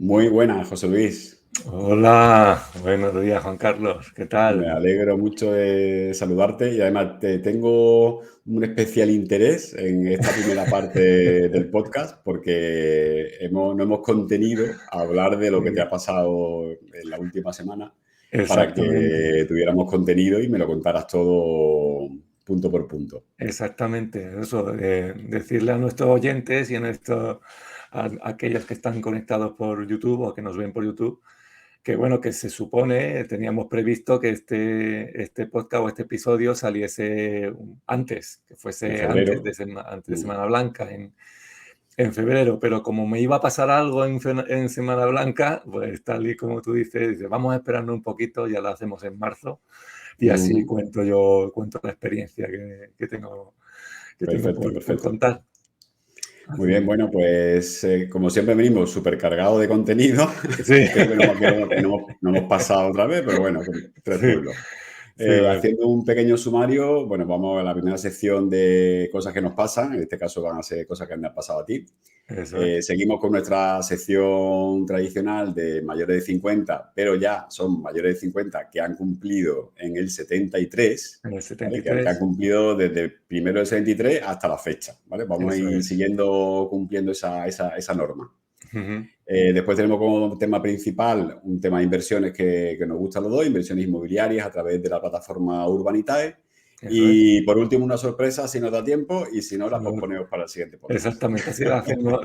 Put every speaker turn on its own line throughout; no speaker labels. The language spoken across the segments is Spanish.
Muy buenas, José Luis.
Hola, buenos días Juan Carlos, ¿qué
Me
tal?
alegro mucho de saludarte y además te tengo un especial interés en esta primera parte del podcast porque no hemos contenido a hablar de lo que te
Sí,
ha pasado en la última semana para
exactamente,
que tuviéramos contenido y me lo contaras todo punto por punto.
exactamente. Eso, decirle a nuestros oyentes y a aquellos que están conectados por YouTube o que nos ven por YouTube, que bueno, que se supone, teníamos previsto que este podcast o este episodio saliese antes, que
En
fuese
febrero.
antes de
Mm.
Semana Blanca, en febrero, pero como me iba a pasar algo en Semana Blanca, pues tal y como tú dices, vamos a esperarnos un poquito, ya lo hacemos en marzo y así
Ujú.
cuento la experiencia que tengo
Perfecto,
por
perfecto.
contar.
Muy
Así
bien,
que,
bueno, pues como siempre venimos súper cargados de contenido.
sí,
Creo que no hemos pasado otra vez, pero bueno, con tres
sí,
pueblos.
sí, bueno,
Haciendo un pequeño sumario, bueno, vamos a la primera sección de cosas que nos pasan. En este caso van a ser cosas que me han pasado a ti.
eso es.
Seguimos con nuestra sección tradicional de mayores de 50, pero ya son mayores de 50 que han cumplido en el 73,
En el
¿vale?
setenta y
Que han
tres,
cumplido desde primero del 73 hasta la fecha, ¿vale? Vamos a
eso
ir
es.
siguiendo cumpliendo esa norma.
Ujú,
Después tenemos como tema principal un tema de inversiones que nos gustan los dos, inversiones inmobiliarias a través de la plataforma Urbanitae.
eso es.
Y por último, una sorpresa si nos da tiempo y si no, la
No,
posponemos para el siguiente podcast.
exactamente, así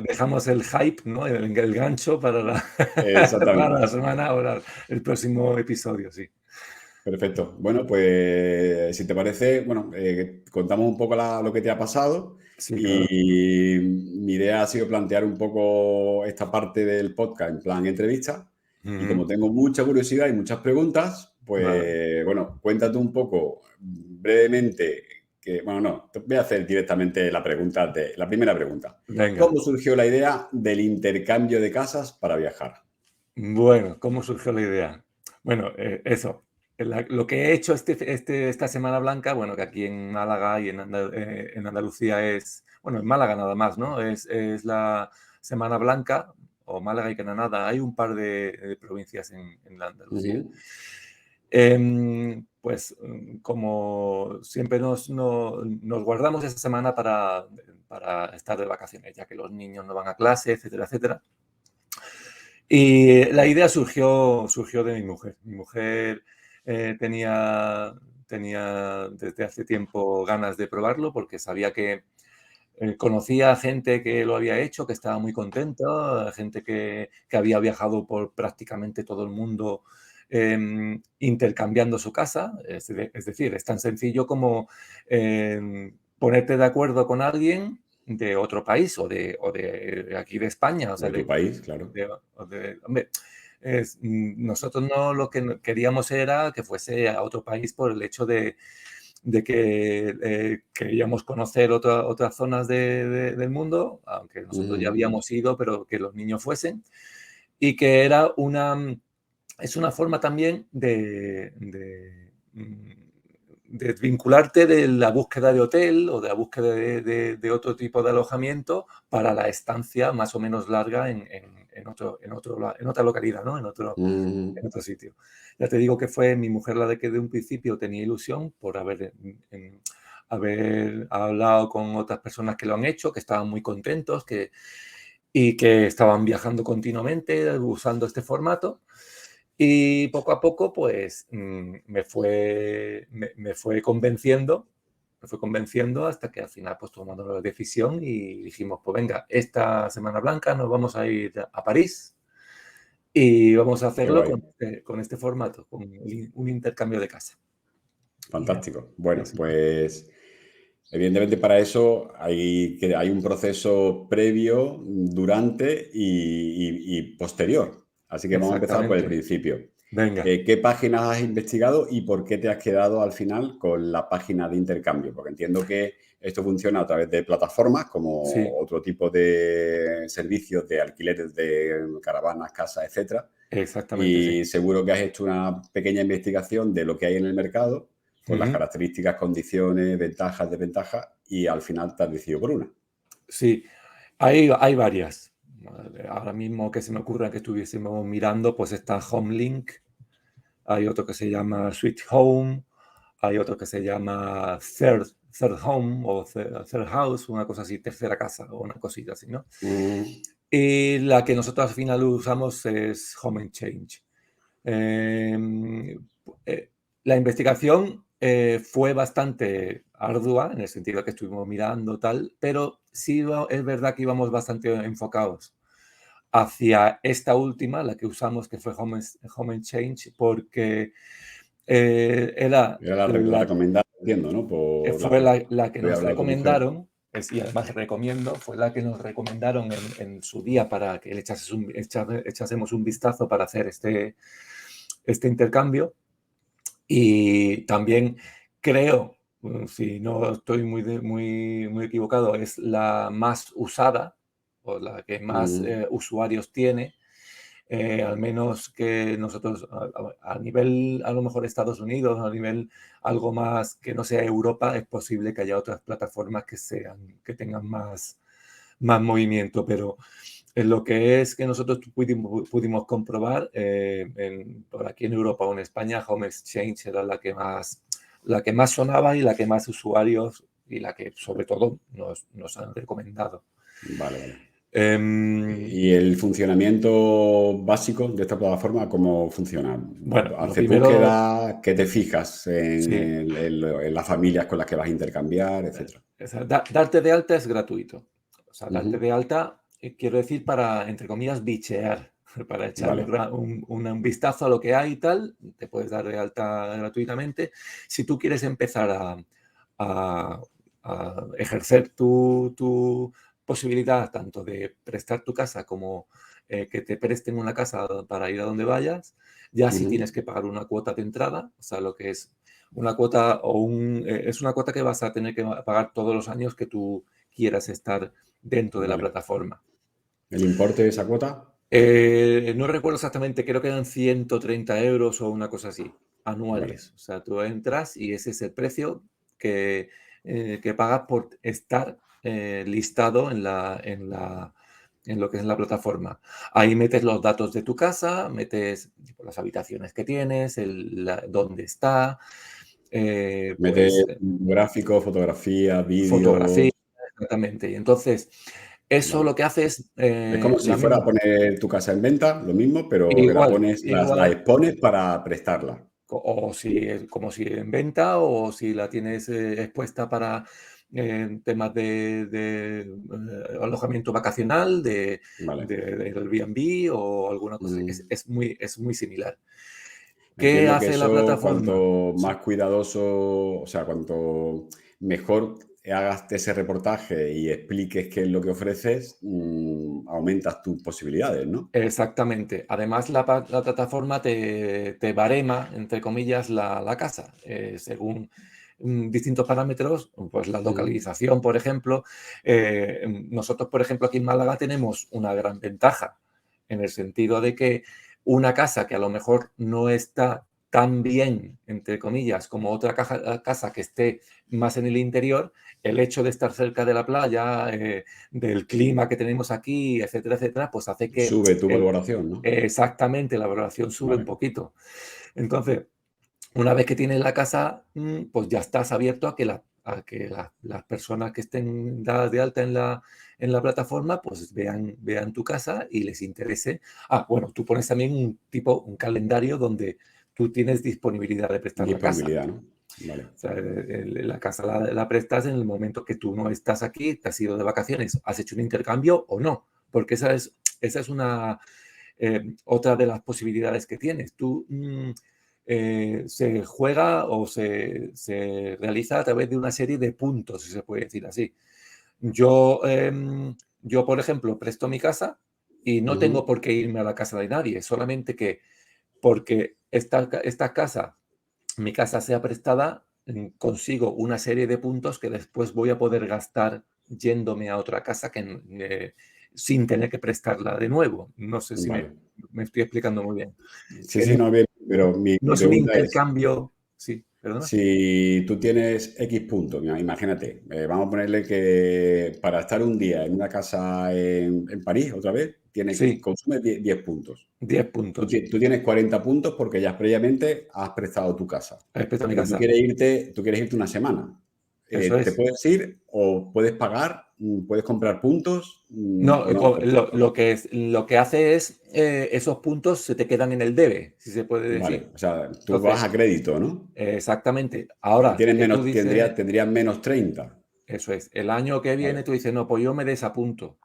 dejamos el hype, ¿no? El gancho para para
Exactamente.
la semana, ahora el próximo episodio, sí.
Perfecto. Bueno, pues si te parece, bueno, contamos un poco lo que te ha pasado
Sí, claro.
y mi idea ha sido plantear un poco esta parte del podcast en plan entrevista y como
Ujú,
tengo mucha curiosidad y muchas preguntas,
vale.
pues bueno, cuéntate un poco brevemente bueno, no, te voy a hacer directamente la primera pregunta.
Venga.
¿Cómo surgió la idea del intercambio de casas para viajar?
Bueno, ¿cómo surgió la idea? Bueno, eso, lo que he hecho esta Semana Blanca, bueno, que aquí en Málaga y en Andalucía es, bueno, en Málaga nada más, ¿no? Es la Semana Blanca, o Málaga y Granada, hay un par de provincias en la Andalucía.
Ujú.
Pues como siempre nos guardamos esa semana para estar de vacaciones, ya que los niños no van a clase, etcétera, etcétera. Y la idea surgió de mi mujer. Mi mujer tenía desde hace tiempo ganas de probarlo porque sabía que conocía a gente que lo había hecho, que estaba muy contenta, gente que había viajado por prácticamente todo el mundo intercambiando su casa. Es decir, es tan sencillo como ponerte de acuerdo con alguien de otro país o de aquí de España, o sea,
De tu país, claro.
hombre, nosotros no lo que queríamos era que fuese a otro país por el hecho de que queríamos conocer otras zonas del mundo, aunque nosotros ya
Ujú.
habíamos ido, pero que los niños fuesen, y que era es una forma también de vincularte de la búsqueda de hotel o de la búsqueda de otro tipo de alojamiento para la estancia más o menos larga en otra localidad, ¿no?
Mm.
En otro sitio. Ya te digo que fue mi mujer la de que de un principio tenía ilusión por haber hablado con otras personas que lo han hecho, que estaban muy contentos y que estaban viajando continuamente usando este formato. Y poco a poco, pues me fue convenciendo hasta que al final pues tomamos la decisión y dijimos, pues venga, esta Semana Blanca nos vamos a ir a París y vamos a
Qué
hacerlo
guay,
con este formato, con un intercambio de casa. Y
fantástico. Bueno,
así fue.
pues evidentemente para eso hay un proceso previo, durante y posterior. Así que vamos a empezar por el
Exactamente.
principio.
Venga.
¿Qué páginas has investigado y por qué te has quedado al final con la página de intercambio? Porque entiendo que esto funciona a través de plataformas como
Sí,
otro tipo de servicios de alquileres de caravanas, casas, etcétera.
exactamente, sí.
Y seguro que has hecho una pequeña investigación de lo que hay en el mercado, con las
Ujú.
características, condiciones, ventajas, desventajas, y al final te has decidido por una.
Sí, hay varias. ahora mismo que se me ocurra que estuviésemos mirando, pues está HomeLink, hay otro que se llama Sweet Home, hay otro que se llama Third Home o Third House, una cosa así, tercera casa o una cosita así, ¿no? Y la que nosotros al final usamos es Home and Change. La investigación fue bastante ardua en el sentido que estuvimos mirando tal, pero sí es verdad que íbamos bastante enfocados hacia esta última, la que usamos, que fue Home and Change, porque era
Era la recomendada, entiendo, ¿no?
fue la que
Voy a
nos
hablar con tu mujer.
recomendaron, y además recomiendo, fue la que nos recomendaron en su día para que le echásemos un vistazo para hacer este intercambio. Y también creo, si no estoy muy equivocado, es la más usada o la que más usuarios tiene, al menos que nosotros a nivel, a lo mejor Estados Unidos, a nivel algo más que no sea Europa, es posible que haya otras plataformas que tengan más movimiento, pero en lo que es que nosotros pudimos comprobar, por aquí en Europa o en España, Home Exchange era la que más sonaba y la que más usuarios y la que sobre todo nos han recomendado.
Vale. ¿Y el funcionamiento básico de esta plataforma cómo funciona?
Bueno,
¿Haces búsqueda? ¿Qué te fijas en las familias con las que vas a intercambiar, etcétera?
Darte de alta es gratuito. O sea, darte de alta, quiero decir, para, entre comillas, bichear, para echar un vistazo a lo que hay y tal, te puedes dar de alta gratuitamente. Si tú quieres empezar a ejercer tu posibilidad tanto de prestar tu casa como que te presten una casa para ir a donde vayas, ya sí tienes que pagar una cuota de entrada, o sea, lo que es una cuota es una cuota que vas a tener que pagar todos los años que tú quieras estar dentro de la plataforma.
¿El importe de esa cuota?
No recuerdo exactamente, creo que eran 130 euros o una cosa así, anuales. O sea, tú entras y ese es el precio que pagas por estar listado en lo que es la plataforma. Ahí metes los datos de tu casa, metes las habitaciones que tienes, dónde está,
Metes gráficos, fotografía, vídeo.
fotografía, exactamente. Y entonces, eso lo que hace es...
Es como si fuera a poner tu casa en venta, lo mismo, pero que
igual,
la expones para prestarla.
o como si en venta o si la tienes expuesta para temas de alojamiento vacacional, de Airbnb o alguna cosa. Es muy similar. ¿Qué
Entiendo que
hace la
eso,
plataforma?
cuanto más cuidadoso, o sea, cuanto mejor hagas ese reportaje y expliques qué es lo que ofreces, aumentas tus posibilidades, ¿no?
Exactamente. Además, la plataforma te barema, entre comillas, la casa, según distintos parámetros, pues la localización, por ejemplo. Nosotros, por ejemplo, aquí en Málaga tenemos una gran ventaja, en el sentido de que una casa que a lo mejor no está tan bien, entre comillas, como otra casa que esté más en el interior, el hecho de estar cerca de la playa, del clima que tenemos aquí, etcétera, etcétera, pues hace que
Sube tu valoración, ¿no?
exactamente la valoración sube un poquito. Entonces, una vez que tienes la casa, pues ya estás abierto a que las personas que estén dadas de alta en la plataforma, pues vean tu casa y les interese. Bueno, tú pones también un calendario donde tú tienes disponibilidad de prestar la casa.
Disponibilidad, ¿no? Vale.
O sea, la casa la prestas en el momento que tú no estás aquí, te has ido de vacaciones, has hecho un intercambio o no, porque esa es otra de las posibilidades que tienes. Tú se juega o se realiza a través de una serie de puntos, si se puede decir así. Yo, por ejemplo, presto mi casa y no tengo por qué irme a la casa de nadie, solamente que porque esta casa, mi casa sea prestada, consigo una serie de puntos que después voy a poder gastar yéndome a otra casa sin tener que prestarla de nuevo. No sé si me estoy explicando muy bien.
Sí, no, bien, pero mi
No es un
pregunta es,
intercambio, sí. ¿Perdona?
Si tú tienes X puntos, mira, imagínate, vamos a ponerle que para estar un día en una casa en París, otra vez,
Sí,
consumes 10 puntos.
10
Tú,
puntos.
tú tienes 40 puntos porque ya previamente has prestado tu casa.
Respecto a mi
Pero
casa.
tú quieres irte una semana.
Eso
Te
es.
puedes ir o puedes pagar, puedes comprar puntos
No,
o no.
lo que hace es, esos puntos se te quedan en el debe, si se puede
Vale,
decir.
o sea, tú vas
Entonces,
a crédito, ¿no?
exactamente.
Y
Ahora
tienes
que tú
menos,
dices,
tendrías menos 30.
eso es, el año que viene
Vale,
tú dices, no, pues yo me desapunto.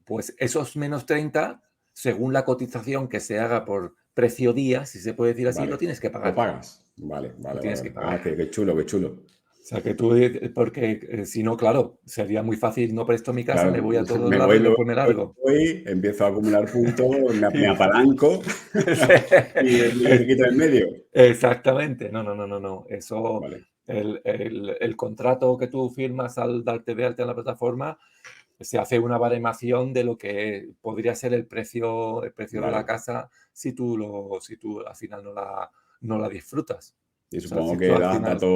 Pues esos menos 30, según la cotización que se haga por precio día, si se puede decir así, lo
vale.
tienes que
Lo
pagar.
pagas. Vale,
Lo
vale, vale,
tienes que
vale.
pagar.
Ah, qué chulo, qué chulo.
O sea, que tú, porque si no, claro, sería muy fácil, no presto mi casa, me
Claro,
voy a todos
me
lados
voy,
y después me largo.
empiezo a acumular puntos, me
Y-
apalanco y me quito en medio.
Exactamente, no, no, no, no, no. Eso,
Vale,
el contrato que tú firmas al darte de alta en la plataforma, se hace una baremación de lo que podría ser el precio de la
vale.
casa si tú al final no la disfrutas.
Y
O sea,
supongo
si tú
que
al
das
final,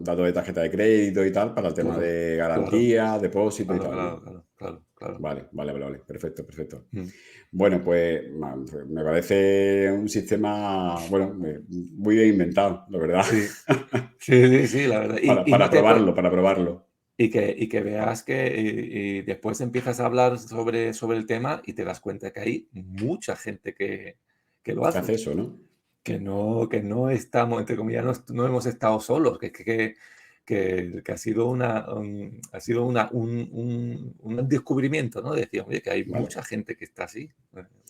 datos de tarjeta de crédito y tal para el tema
claro,
de
claro,
garantía, depósito y
claro,
tal,
claro,
¿no?
claro, claro, claro.
Vale, vale, vale, vale. Perfecto, perfecto.
Mm.
Bueno, pues me parece un sistema, bueno, muy bien inventado, la verdad.
Sí, sí, sí, sí, la verdad. Y
Para
no te
probarlo, para probarlo.
y que veas que y después empiezas a hablar sobre el tema y te das cuenta que hay mucha gente que lo
¿Qué hace
hace.
eso, no?
Que no estamos, entre comillas, no hemos estado solos, que ha sido ha sido un descubrimiento, ¿no? Decía, oye, que hay
Vale.
mucha gente que está así,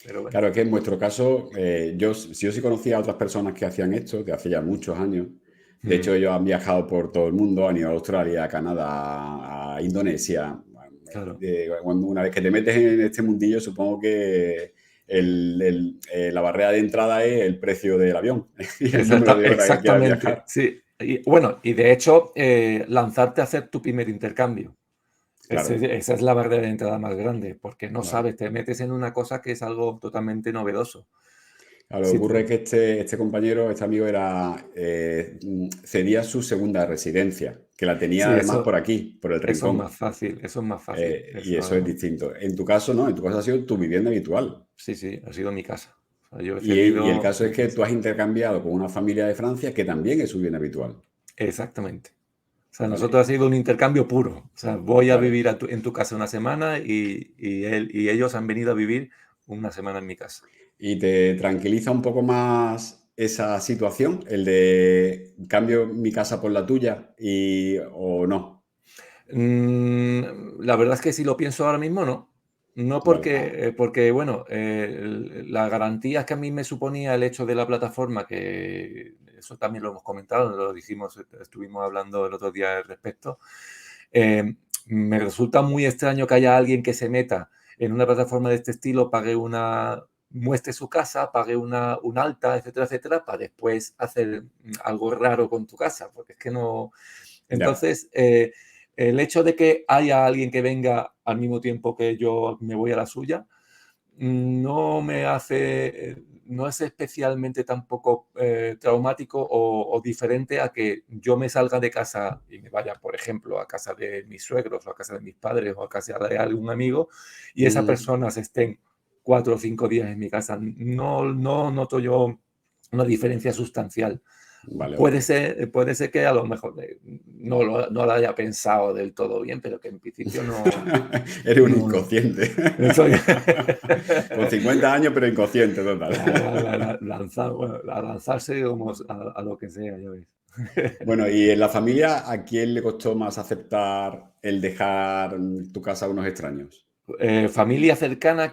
pero bueno.
Claro, es que en vuestro caso, si yo sí conocía a otras personas que hacían esto, de hace ya muchos años. De
Mm,
hecho, ellos han viajado por todo el mundo, han ido a Australia, a Canadá, a Indonesia.
claro,
Una vez que te metes en este mundillo, supongo que la barrera de entrada es el precio del avión y el número de horas que quieras
exactamente,
viajar.
sí. Y bueno, y de hecho, lanzarte a hacer tu primer intercambio.
Claro,
Esa es la barrera de entrada más grande, porque no
vale.
sabes, te metes en una cosa que es algo totalmente novedoso.
Lo que
Si
ocurre es
te-
que este compañero, este amigo, cedía su segunda residencia, que la tenía
sí,
además por aquí, por el
eso es
rincón.
más fácil, eso es más fácil.
Y eso es
Eso,
distinto. En tu caso, no, en tu caso ha sido tu vivienda habitual.
sí, sí, ha sido mi casa. O sea, yo he
Y el
cedido
caso es
mi
que tú
casa.
has intercambiado con una familia de Francia que también es su vivienda habitual.
Exactamente. O sea,
Vale,
nosotros ha sido un intercambio puro. O sea, voy a
claro.
vivir en tu casa una semana y ellos han venido a vivir una semana en mi casa.
¿Y te tranquiliza un poco más esa situación, el de cambio mi casa por la tuya o no?
La verdad es que si lo pienso ahora mismo, no. No
Vale, ah,
porque bueno, las garantías que a mí me suponía el hecho de la plataforma, que eso también lo hemos comentado, lo dijimos, estuvimos hablando el otro día al respecto. Me resulta muy extraño que haya alguien que se meta en una plataforma de este estilo, muestre su casa, pague un alta, etcétera, etcétera, para después hacer algo raro con tu casa, porque es que no.
ya.
Entonces, el hecho de que haya alguien que venga al mismo tiempo que yo me voy a la suya, no me hace, no es especialmente tampoco traumático o diferente a que yo me salga de casa y me vaya, por ejemplo, a casa de mis suegros o a casa de mis padres o a casa de algún amigo y esas
Mm,
personas estén 4 o 5 días en mi casa. No noto yo una diferencia sustancial.
vale, vale.
Puede ser que a lo mejor no lo haya pensado del todo bien, pero que en principio no,
Eres un
no,
inconsciente.
soy
Con 50 años, pero inconsciente total.
bueno, a lanzarse como a lo que sea, ya ves.
Bueno, y en la familia, ¿a quién le costó más aceptar el dejar tu casa a unos extraños?
Familia cercana,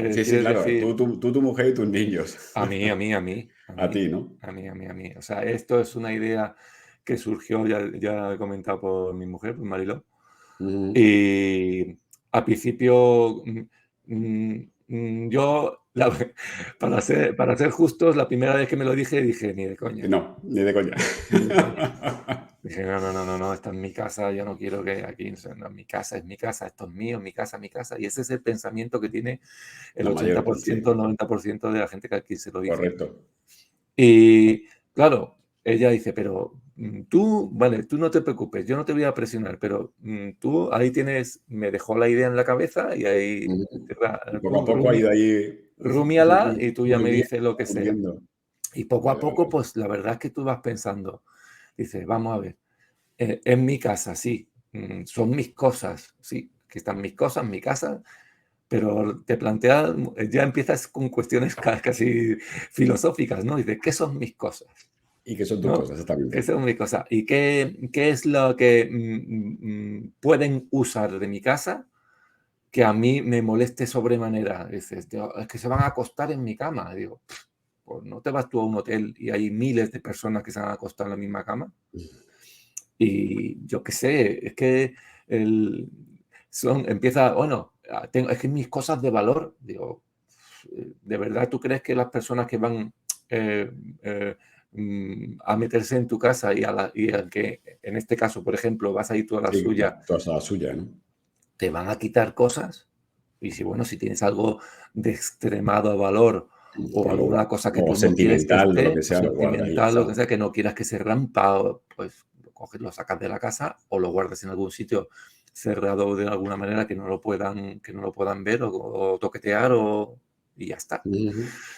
Sí, sí,
quieres
claro.
decir,
Tu mujer y tus niños.
a mí, a mí, a mí, a
A
mí,
ti, ¿no?
a mí, a mí, a mí. O sea, esto es una idea que surgió, ya he comentado por mi mujer, por Mariló.
Ujú.
Y al principio, yo, para ser justos, la primera vez que me lo dije, ni de coña,
No, ni de coña.
ni de coña. Dije, no, no, no, no, no, esta es mi casa, yo no quiero que aquí, no, mi casa es mi casa, esto es mío, mi casa, mi casa. Y ese es el pensamiento que tiene el
La mayor
80%,
parte,
90% de la gente que aquí se lo dice.
correcto.
Y claro, ella dice, pero tú, vale, tú no te preocupes, yo no te voy a presionar, pero tú ahí tienes, me dejó la idea en la cabeza y ahí,
Y poco a
pum,
poco ha ido ahí
rumíala y tú ya me
hirviendo,
dices lo que sea.
hirviendo.
Y poco a
Vale, vale,
poco,
vale.
pues la verdad es que tú vas pensando, dices, vamos a ver, en mi casa, sí, son mis cosas, sí, que están mis cosas, mi casa, pero te planteas, ya empiezas con cuestiones casi filosóficas, ¿no? Dices, ¿qué son mis cosas?
¿Y qué son tus
¿No?
cosas
¿Qué
exactamente?
son mis cosas? ¿Y qué es lo que pueden usar de mi casa que a mí me moleste sobremanera? Dices, "Tío, es que se van a acostar en mi cama". Digo, pues no te vas tú a un hotel y hay miles de personas que se van a acostar en la misma cama. Y yo qué sé, es que el, empieza, bueno, es que mis cosas de valor, digo, ¿de verdad tú crees que las personas que van eh, eh, a meterse en tu casa y al que, en este caso, por ejemplo, vas a ir tú a la
Sí,
suya,
toda la suya, ¿no?
te van a quitar cosas? Y si, bueno, si tienes algo de extremado valor o
Pues lo
alguna cosa que
o
tú no quieres que
sentimental, o lo que
esté, o
sea, lo guardas y ya
sentimental, lo
está.
que sea, que no quieras que se rampa, pues lo coges, lo sacas de la casa o lo guardas en algún sitio cerrado de alguna manera que no lo puedan ver o toquetear y ya está.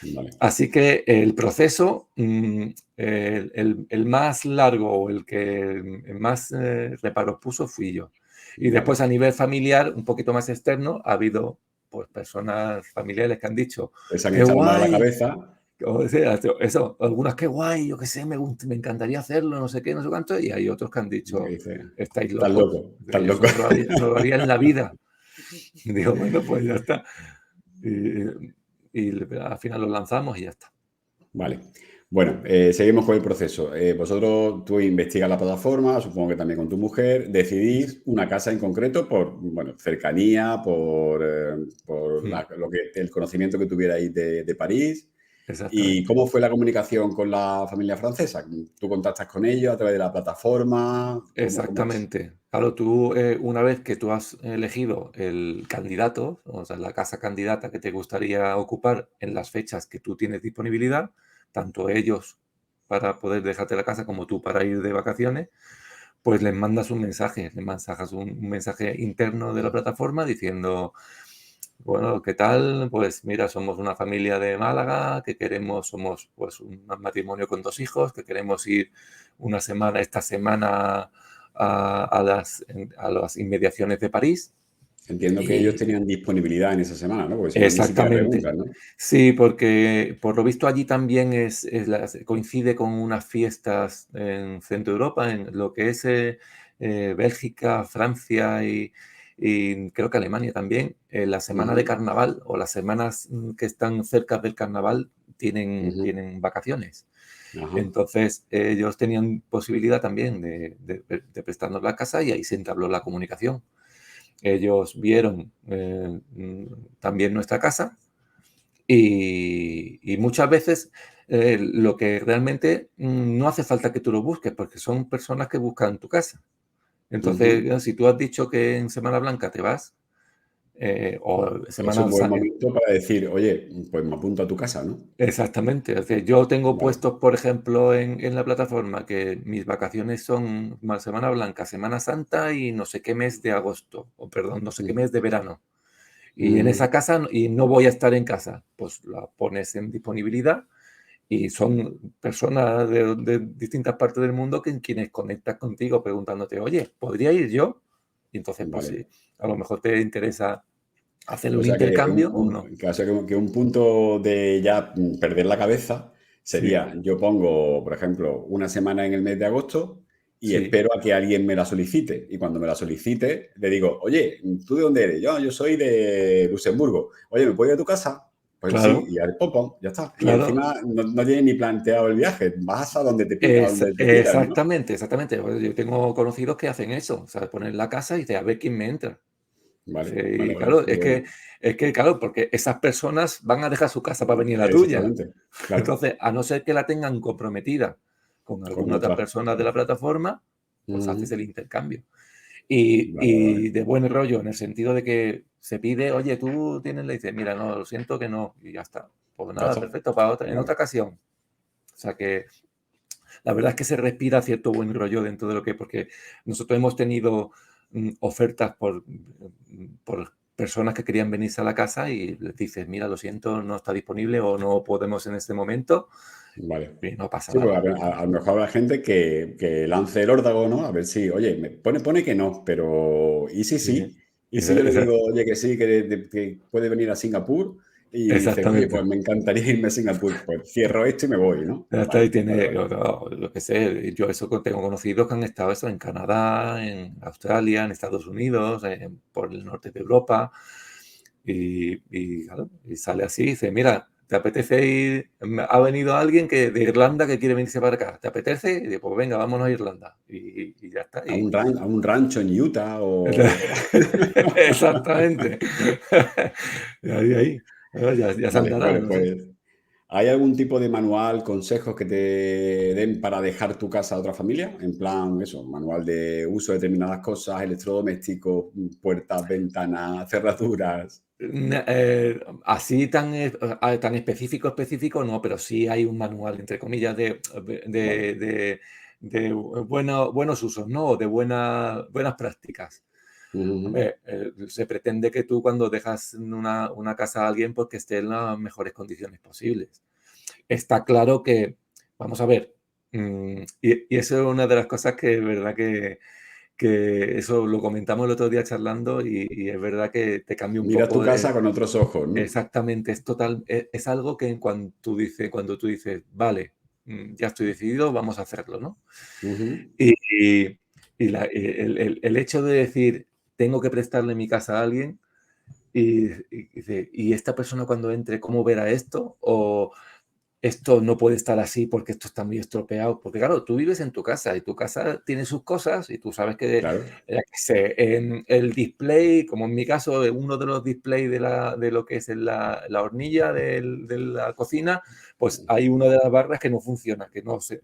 Vale.
Así que el proceso, el más largo o el que más reparos puso fui yo. Y
Vale.
después a nivel familiar, un poquito más externo, ha habido pues, personas familiares que han dicho,
Se han
qué
echado la mano a la
guay,
cabeza.
o sea, eso, algunas qué guay, yo qué sé, me encantaría hacerlo, no sé qué, no sé cuánto, y hay otros que han
Y
dicho,
dice,
estáis
estás
locos.
loco, estás
Dice, yo eso
loco.
no lo haría en la vida. Y digo, bueno, pues ya está. Y al final lo lanzamos y ya está.
Vale. Bueno, seguimos con el proceso. Vosotros, tú investigas la plataforma, supongo que también con tu mujer, decidís una casa en concreto por, bueno, cercanía, por
Mm,
el conocimiento que tuvierais de París. ¿Y
exactamente.
cómo fue la comunicación con la familia francesa? ¿Tú contactas con ellos a través de la plataforma? ¿Cómo es?
Exactamente. Claro, tú, una vez que tú has elegido el candidato, o sea, la casa candidata que te gustaría ocupar en las fechas que tú tienes disponibilidad, tanto ellos para poder dejarte la casa como tú para ir de vacaciones, pues les mandas un mensaje, les mensajas un mensaje interno de la plataforma diciendo, bueno, ¿qué tal? Pues mira, somos una familia de Málaga que queremos, somos pues un matrimonio con 2 hijos, que queremos ir una semana, esta semana a las inmediaciones de París.
Entiendo que ellos
Y
tenían disponibilidad en esa semana, ¿no? Porque si no, ni siquiera
exactamente.
preguntan, ¿no?
Sí, porque por lo visto allí también coincide con unas fiestas en Centro Europa, en lo que es Bélgica, Francia y creo que Alemania también. La semana de
Ujú,
carnaval o las semanas que están cerca del carnaval
ujú.
tienen vacaciones.
Ajá.
Entonces, ellos tenían posibilidad también de prestarnos la casa y ahí se entabló la comunicación. Ellos vieron también nuestra casa y muchas veces lo que realmente no hace falta que tú lo busques porque son personas que buscan tu casa. Entonces,
Ujú.
si tú has dicho que en Semana Blanca te vas o
Es un
Semana
buen momento para decir, oye, pues me apunto a tu casa, ¿no?
exactamente. Es decir, yo tengo
Vale.
puestos, por ejemplo, en la plataforma que mis vacaciones son Semana Blanca, Semana Santa y no sé qué mes de agosto, o perdón, no sé qué
Ujú.
mes de verano. Y en esa
Ujú.
casa y no voy a estar en casa, pues la pones en disponibilidad y son personas de distintas partes del mundo que quienes conectan contigo preguntándote, oye, ¿podría ir yo? Y entonces, pues
Vale.
sí, a lo mejor te interesa hacer
O
un
sea que
intercambio o no.
que un punto de ya perder la cabeza
Sí,
sería, yo pongo, por ejemplo, una semana en el mes de agosto y
sí,
espero a que alguien me la solicite. Y cuando me la solicite, le digo, oye, ¿tú de dónde eres? Yo soy de Luxemburgo. Oye, ¿me puedo ir a tu casa? Pues sí,
claro,
y al pop, ya está. Y
claro.
encima no tienes ni planteado el viaje, vas a donde a donde te pidan, ¿no?
Exactamente, exactamente. Pues yo tengo conocidos que hacen eso, o sea, ponen la casa y dicen, a ver quién me entra.
Vale,
Sí,
vale,
y
vale.
claro, claro, porque esas personas van a dejar su casa para venir a la tuya.
Exactamente, claro.
Entonces, a no ser que la tengan comprometida con
Con
alguna otra
otra.
persona de la plataforma, pues haces
Ujú.
el intercambio. Y,
Vale, vale,
y
vale.
de buen rollo, en el sentido de que se pide, oye, tú tienes, le dices, mira, no, lo siento que no, y ya está. Pues
Ya
nada,
está.
perfecto, para otra, en
Vale.
otra ocasión. O sea que La verdad es que se respira cierto buen rollo dentro de lo que, porque nosotros hemos tenido ofertas por personas que querían venirse a la casa y les dices, mira, lo siento, no está disponible o no podemos en este momento
Vale.
y no pasa
Sí, pues
nada.
a lo mejor habrá gente que lance el órdago, ¿no? A ver si, oye, pone que no, pero ¿y si
Sí,
sí? ¿Y si yo le digo, oye, que sí, que puede venir a Singapur? Y dice, oye,
exactamente.
pues me encantaría irme a Singapur. Pues cierro esto y me voy, ¿no?
Ya está, y
Vale, vale,
tiene,
vale.
lo que sé, yo eso tengo conocidos que han estado eso en Canadá, en Australia, en Estados Unidos, por el norte de Europa, claro, y sale así, dice, mira, ¿te apetece ir? Ha venido alguien de Irlanda que quiere venirse para acá, ¿te apetece? Y digo, pues venga, vámonos a Irlanda. Y ya está.
A un rancho en Utah o...
Exactamente. Ahí. Bueno, ya
Vale,
saldrá,
bueno,
no sé.
pues ¿hay algún tipo de manual, consejos que te den para dejar tu casa a otra familia? En plan, eso, manual de uso de determinadas cosas, electrodomésticos, puertas, ventanas, cerraduras.
Así tan específico, no, pero sí hay un manual, entre comillas,
Vale.
buenos usos, ¿no? O de buenas prácticas.
Ujú, ujú.
Hombre, se pretende que tú cuando dejas una casa a alguien, pues que esté en las mejores condiciones posibles. Está claro que, vamos a ver, y eso es una de las cosas que es verdad que eso lo comentamos el otro día charlando y es verdad que te cambia un
Mira tu
poco.
casa con otros ojos, ¿no?
Exactamente, es algo que cuando tú dices, vale, ya estoy decidido, vamos a hacerlo, ¿no?
Ujú.
Y, el hecho de decir, tengo que prestarle mi casa a alguien y esta persona cuando entre, ¿cómo verá esto? O esto no puede estar así porque esto está muy estropeado. Porque claro, tú vives en tu casa y tu casa tiene sus cosas y tú sabes que,
Claro.
que sé, en el display, como en mi caso, uno de los displays de lo que es la hornilla de la cocina, pues hay una de las barras que no funciona, que no se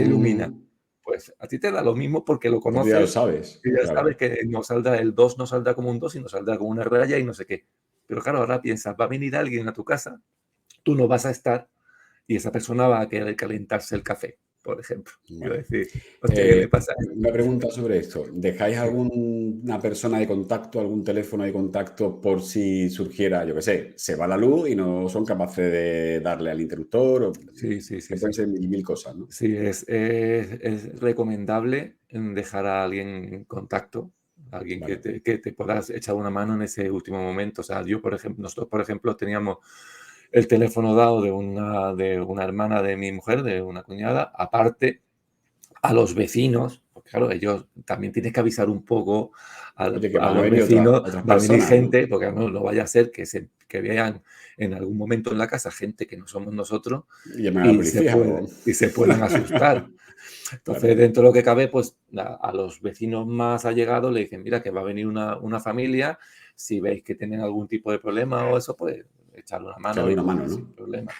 ilumina.
Mm,
Pues a ti te da lo mismo porque lo
pues tú ya lo
conoces
sabes,
y ya
claro.
sabes que el 2 no saldrá como un 2 sino saldrá como una raya y no sé qué. Pero claro, ahora piensas, va a venir alguien a tu casa, tú no vas a estar y esa persona va a querer calentarse el café, por ejemplo. Y va a
Vale.
decir, hostia, ¿qué le pasa a este?
Una pregunta sobre esto. ¿Dejáis
Sí,
alguna persona de contacto, algún teléfono de contacto por si surgiera, yo qué sé, se va la luz y no son capaces de darle al interruptor? O,
sí, sí,
que
sí,
pueden
sí.
ser mil cosas, ¿no?
Sí, es recomendable dejar a alguien en contacto, alguien que
Vale.
te puedas echar una mano en ese último momento. O sea, nosotros, por ejemplo, teníamos el teléfono dado de una hermana de mi mujer, de una cuñada, aparte a los vecinos, porque claro, ellos también tienes que avisar un poco
Oye, que
a
van a
los
venir
vecinos,
otras
va a venir
personas, ¿no?
gente, porque no vaya a ser que vean en algún momento en la casa gente que no somos nosotros
Y llaman a la
y se,
policía.
puede, y se puedan asustar.
Claro.
Entonces, dentro de lo que cabe, pues a los vecinos más allegados le dicen, mira, que va a venir una familia, si veis que tienen algún tipo de problema o eso, pues echarle una mano
Echarle
y
una mano,
punto, sin
¿no?
problema.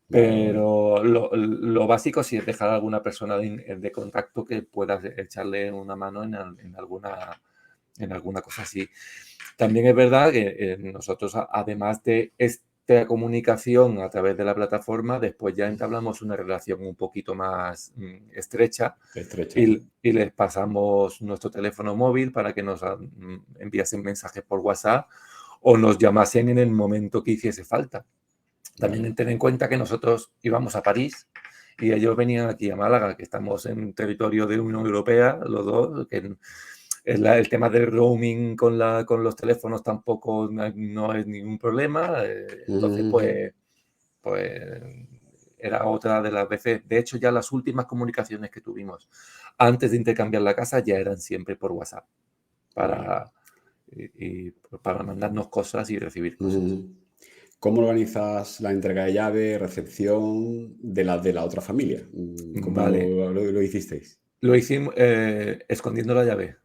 Vale, vale, vale.
Pero lo básico sí es dejar a alguna persona de contacto que pueda echarle una mano en alguna cosa así. También es verdad que nosotros, además de esta comunicación a través de la plataforma, después ya entablamos una relación un poquito más estrecha
Estrecha, ¿no?
y les pasamos nuestro teléfono móvil para que nos enviasen mensajes por WhatsApp o nos llamasen en el momento que hiciese falta.
Vale.
También ten en cuenta que nosotros íbamos a París y ellos venían aquí a Málaga, que estamos en territorio de Unión Europea, los dos, que el tema del roaming con los teléfonos tampoco no es ningún problema. Entonces,
Ujú, ujú.
pues era otra de las veces. De hecho, ya las últimas comunicaciones que tuvimos antes de intercambiar la casa ya eran siempre por WhatsApp
Vale.
para, para mandarnos cosas y recibir cosas.
Ujú. ¿Cómo organizas la entrega de llave, recepción de la otra familia?
Vale,
¿Cómo lo hicisteis?
lo hicimos escondiendo la llave.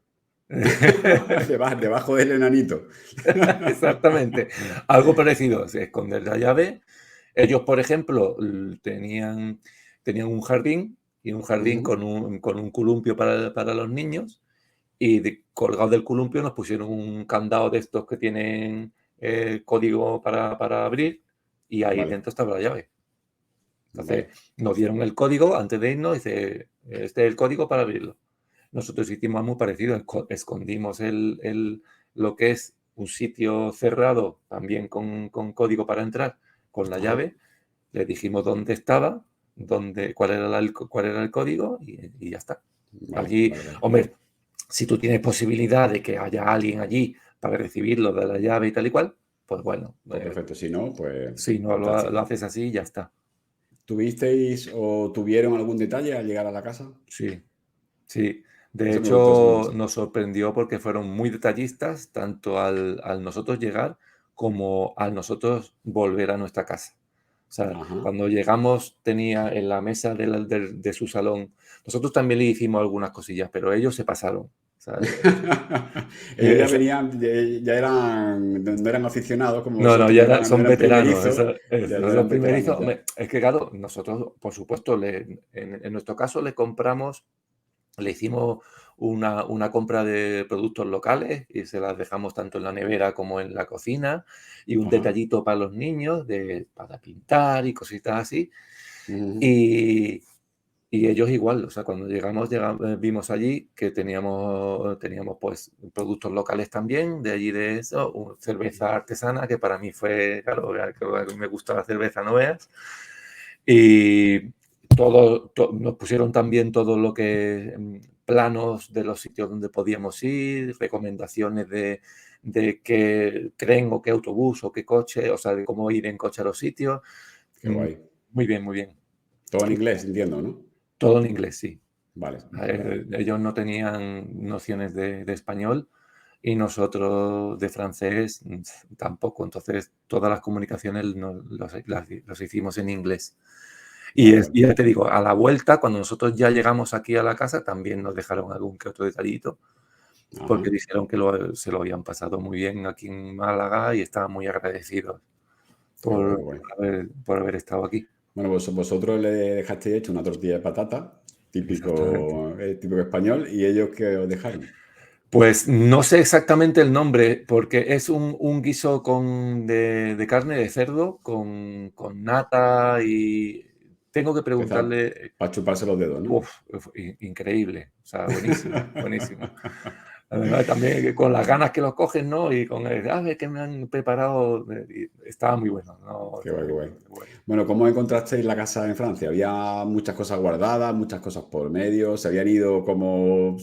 Debajo del enanito.
Exactamente. Algo parecido, esconder la llave. Ellos, por ejemplo, tenían un jardín y un jardín
Ujú.
con un columpio para los niños y colgado del columpio nos pusieron un candado de estos que tienen código para abrir y ahí
Vale.
dentro estaba la llave. Entonces,
Vale.
nos dieron el código antes de irnos, dice, este es el código para abrirlo. Nosotros hicimos algo muy parecido, escondimos lo que es un sitio cerrado, también con código para entrar, con la
Ajá.
llave, le dijimos dónde estaba, cuál era el código y ya está.
Vale,
Allí,
vale, vale.
hombre, si tú tienes posibilidad de que haya alguien allí para recibirlo de la llave y tal y cual, pues bueno,
Pues perfecto. Si no, pues
si no lo
fantástico.
haces así, ya está.
¿Tuvisteis o tuvieron algún detalle al llegar a la casa?
Sí, sí. De
Eso me gustó, eso me
hecho,
gustó.
nos sorprendió porque fueron muy detallistas, tanto al nosotros llegar como al nosotros volver a nuestra casa. O sea,
Ajá.
cuando llegamos tenía en la mesa de su salón, nosotros también le hicimos algunas cosillas, pero ellos se pasaron. O sea,
Ellos ya
esa-
venían, ya eran, no eran aficionados como
no, no,
vosotros,
ya
no
son
eran
veteranos.
primerizos,
Eso,
ya eran
los
veteranos
primerizos,
ya.
hombre, es que claro, nosotros, por supuesto, en nuestro caso le hicimos una compra de productos locales y se las dejamos tanto en la nevera como en la cocina y un
Ajá.
detallito para los niños para pintar y cositas así.
Ujú.
Y, y ellos igual, o sea, cuando vimos allí que teníamos pues productos locales también, de allí de eso, cerveza artesana, que para mí fue, claro, que me gusta la cerveza, no veas. Y nos pusieron también todo lo que planos de los sitios donde podíamos ir, recomendaciones de qué tren o qué autobús o qué coche, o sea, de cómo ir en coche a los sitios.
Qué guay.
Muy bien, muy bien.
Todo en inglés, entiendo, ¿no?
Todo en inglés, sí.
Vale, vale, vale.
Ellos no tenían nociones de español y nosotros de francés tampoco. Entonces, todas las comunicaciones los hicimos en inglés.
Vale, vale.
Y ya te digo, a la vuelta, cuando nosotros ya llegamos aquí a la casa, también nos dejaron algún que otro detallito,
Ajá.
porque dijeron que se lo habían pasado muy bien aquí en Málaga y estaban muy agradecidos
Qué guay, qué
por,
guay.
por haber estado aquí.
Bueno, vosotros le dejasteis hecho una tortilla de patata,
Exactamente.
típico español, y ellos que os dejaron.
Pues no sé exactamente el nombre, porque es un guiso de carne de cerdo con nata y tengo que
Empezar
preguntarle.
para chuparse los dedos, ¿no?
Uf, increíble, o sea, buenísimo, buenísimo. Además, también que con las ganas que los cogen, ¿no? Y con el, ver que me han preparado, y estaba muy bueno, ¿no?
Qué guay, qué guay.
Bueno.
Bueno, ¿cómo encontrasteis la casa en Francia? ¿Había muchas cosas guardadas, muchas cosas por medio? ¿Se habían ido como,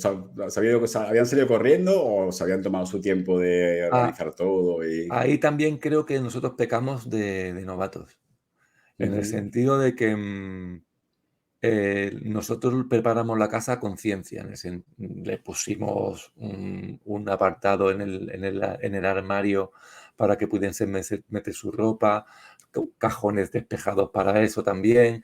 habían salido corriendo o se habían tomado su tiempo de
Ah,
organizar todo?
ahí también creo que nosotros pecamos de novatos, en el
Ujú.
sentido de que nosotros preparamos la casa con ciencia, le pusimos un apartado en el armario para que pudiesen meter su ropa, cajones despejados para eso también,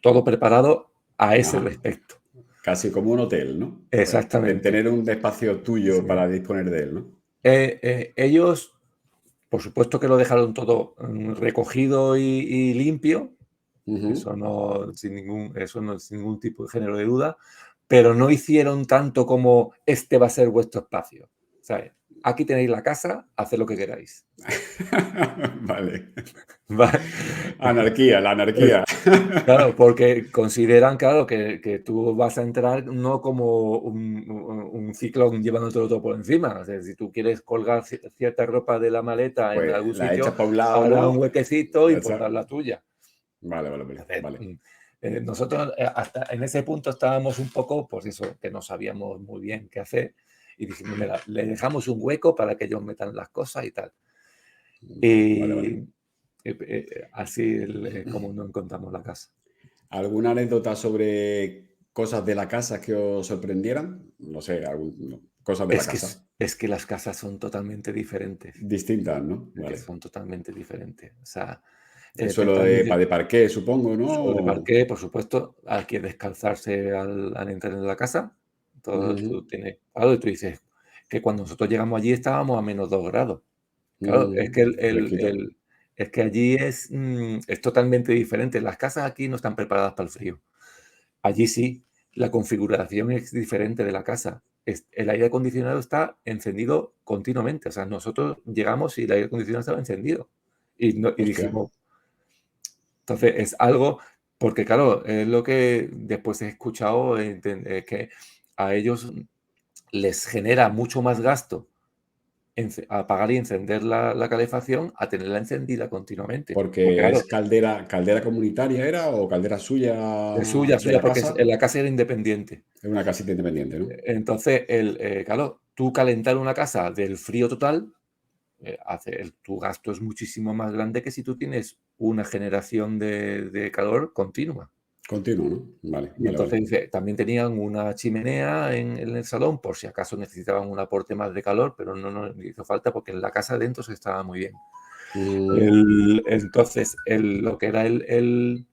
todo preparado a ese
Ajá.
respecto.
Casi como un hotel, ¿no? Pues,
Exactamente.
tener un espacio tuyo
Sí.
para disponer de él, ¿no?
Ellos, por supuesto que lo dejaron todo recogido y limpio.
Ujú.
Eso no sin ningún tipo de género de duda, pero no hicieron tanto como este va a ser vuestro espacio. ¿Sabes? Aquí tenéis la casa, haced lo que queráis.
Vale.
¿Vale?
Anarquía, la
Es-
anarquía.
Claro, porque consideran, claro, que tú vas a entrar no como un ciclón llevándotelo todo por encima. O sea, si tú quieres colgar cierta ropa de la maleta en
Pues
algún
la
sitio,
echas para un lado,
habrá un
¿no?
huequecito y
Ya
pondrás
está.
la tuya.
Vale, vale, vale.
Entonces,
Vale.
nosotros hasta en ese punto estábamos un poco, pues eso, que no sabíamos muy bien qué hacer y dijimos, mira, le dejamos un hueco para que ellos metan las cosas y tal.
Vale, vale,
Y
vale.
así es como no encontramos la casa.
¿Alguna anécdota sobre cosas de la casa que os sorprendieran? No sé, no, cosas de la casa.
Es que las casas son totalmente diferentes.
Distintas, ¿no?
Es que
Vale.
son totalmente diferentes. O sea,
El
te
suelo
están
de
diciendo,
parqué, supongo,
suelo de
¿no?
parqué, por supuesto, hay que descalzarse al entrar en la casa. Todo
Ujú,
esto tiene. Claro, y tú dices que cuando nosotros llegamos allí estábamos a -2 grados. Claro,
ujú. Fresquito.
es que allí es totalmente diferente. Las casas aquí no están preparadas para el frío. Allí sí, la configuración es diferente de la casa. El aire acondicionado está encendido continuamente. O sea, nosotros llegamos y el aire acondicionado estaba encendido. Y
Hostia.
dijimos, Entonces es algo, porque claro, es lo que después he escuchado, que a ellos les genera mucho más gasto apagar y encender la calefacción a tenerla encendida continuamente. Porque
Porque es
claro,
caldera comunitaria, ¿era? ¿O caldera suya
es suya,
de
suya,
la
porque
casa?
la casa era independiente.
Es una casita independiente, ¿no?
Entonces, claro, tú calentar una casa del frío total, tu gasto es muchísimo más grande que si tú tienes una generación de calor continua.
Continuo, ¿no? Vale,
Y
vale, vale.
entonces dice, también tenían una chimenea en el salón por si acaso necesitaban un aporte más de calor, pero no hizo falta porque en la casa dentro se estaba muy bien.
Mm,
Entonces, lo que era el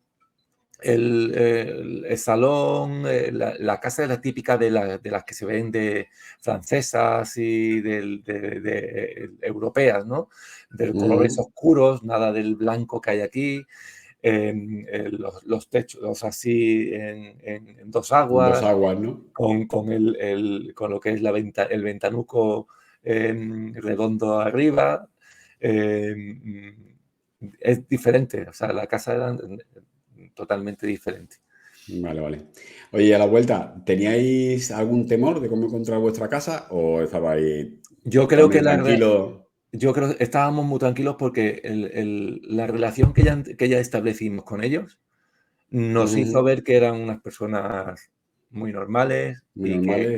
salón, la casa era típica de las que se ven de francesas y europeas, ¿no? De colores
mm.
oscuros, nada del blanco que hay aquí, los techos así en dos
Dos
aguas,
aguas, ¿no?
con lo que es el ventanuco redondo arriba. Es diferente, o sea, la casa era totalmente diferente.
Vale, vale. Oye, y a la vuelta, ¿teníais algún temor de cómo encontrar vuestra casa o estabais
Yo creo que
totalmente tranquilos?
yo creo que estábamos muy tranquilos porque la relación que ya establecimos con ellos nos hizo
Ujú.
ver que eran unas personas muy normales
Muy normales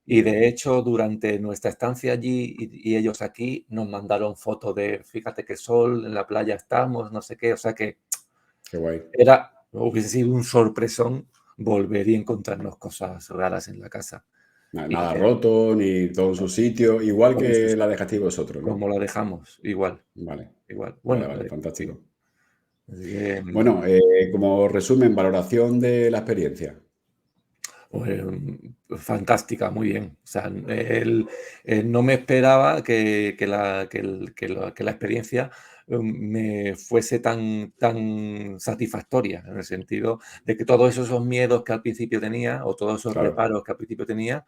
y de hecho durante nuestra estancia allí y ellos aquí nos mandaron fotos de fíjate qué sol, en la playa estamos, no sé qué, o sea que
qué guay.
hubiese sido un sorpresón volver y encontrarnos cosas raras en la casa. Y
Nada roto, ni todo en su sitio, igual
todo eso
que
es
la dejasteis vosotros, ¿no?
como la dejamos, igual,
Vale,
igual.
vale,
Bueno,
vale,
sí.
fantástico.
Así que,
Bueno, como resumen, valoración de la experiencia.
pues, fantástica, muy bien. O sea, no me esperaba que la experiencia me fuese tan satisfactoria, en el sentido de que todos esos miedos que al principio tenía o todos esos
Claro.
reparos que al principio tenía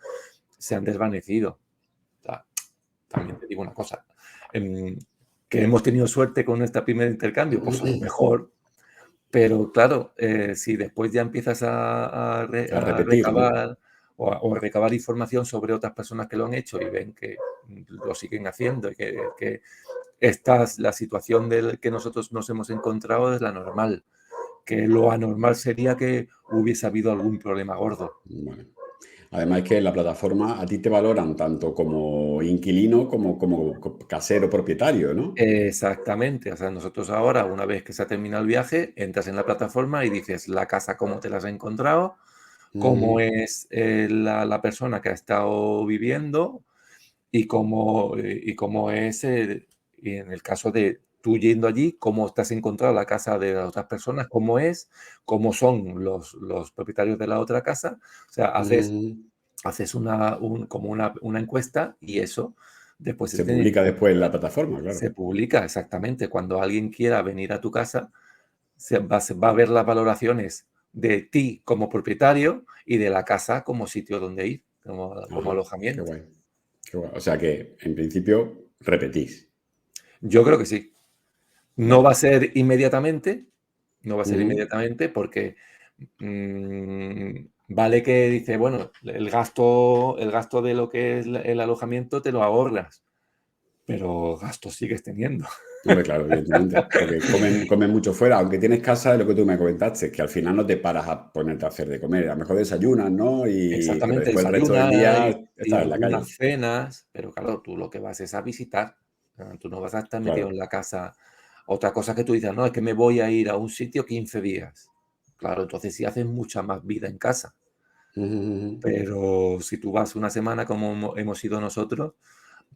se han desvanecido. O sea, también te digo una cosa, em, que hemos tenido suerte con este primer intercambio, pues a lo mejor, pero claro, si después ya empiezas
A
a
repetir, ¿no?
recabar o a recabar información sobre otras personas que lo han hecho y ven que lo siguen haciendo y que la situación que nosotros nos hemos encontrado es la normal, que lo anormal sería que hubiese habido algún problema gordo.
Vale. Además es que en la plataforma a ti te valoran tanto como inquilino como casero propietario, ¿no?
Exactamente, o sea, nosotros ahora, una vez que se ha terminado el viaje, entras en la plataforma y dices la casa, cómo te la has encontrado, cómo
Ujú,
es la persona que ha estado viviendo y cómo es, y en el caso de tú yendo allí, cómo te has encontrado la casa de las otras personas, cómo es, cómo son los propietarios de la otra casa. O sea,
ujú.
haces como una encuesta y eso después
Se publica después en la plataforma, claro.
se publica exactamente. Cuando alguien quiera venir a tu casa, se va a ver las valoraciones de ti como propietario y de la casa como sitio donde ir, como
Ajá, qué
alojamiento.
guay, qué guay. O sea que, en principio, repetís.
Yo creo que sí. No va a
Vale.
ser inmediatamente, no va a ser
Ujú,
inmediatamente porque vale que dice, bueno, el gasto de lo que es el alojamiento te lo ahorras, pero gasto sigues teniendo.
hombre, claro, evidentemente, porque comen mucho fuera, aunque tienes casa, es lo que tú me comentaste, que al final no te paras a ponerte a hacer de comer, a lo mejor desayunas, ¿no? Pero
Exactamente,
después el resto del
desayuna
día
y
estás en la
algunas
calle.
cenas, pero claro, tú lo que vas es a visitar. Tú no vas a estar metido en
Claro.
la casa. Otra cosa que tú dices, no, es que me voy a ir a un sitio 15 días. Claro, entonces sí haces mucha más vida en casa.
Ujú, ujú.
Pero si tú vas una semana como hemos ido nosotros,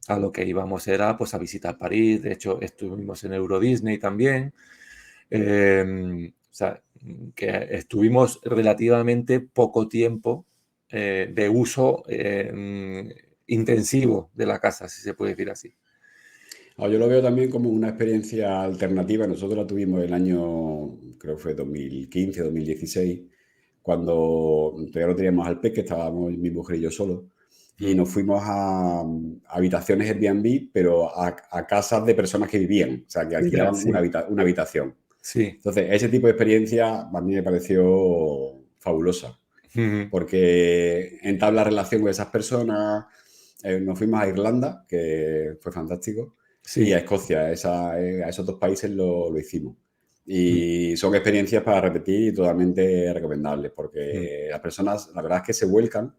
a lo que íbamos era pues a visitar París. De hecho, estuvimos en Euro Disney también. O sea, que estuvimos relativamente poco tiempo de uso intensivo de la casa, si se puede decir así.
Yo lo veo también como una experiencia alternativa. Nosotros la tuvimos el año, creo que fue 2015, 2016, cuando todavía no teníamos al peque, estábamos mi mujer y yo solos, y
Mm.
nos fuimos a habitaciones Airbnb, pero a casas de personas que vivían, o sea, que
Ya,
alquilaban
sí,
una habitación.
Sí.
Entonces, ese tipo de experiencia a mí me pareció fabulosa, porque entabla relación con esas personas. Nos fuimos a Irlanda, que fue fantástico, y a
Sí.
Escocia, a esos dos países lo hicimos. Y son experiencias para repetir y totalmente recomendables, porque las personas, la verdad es que se vuelcan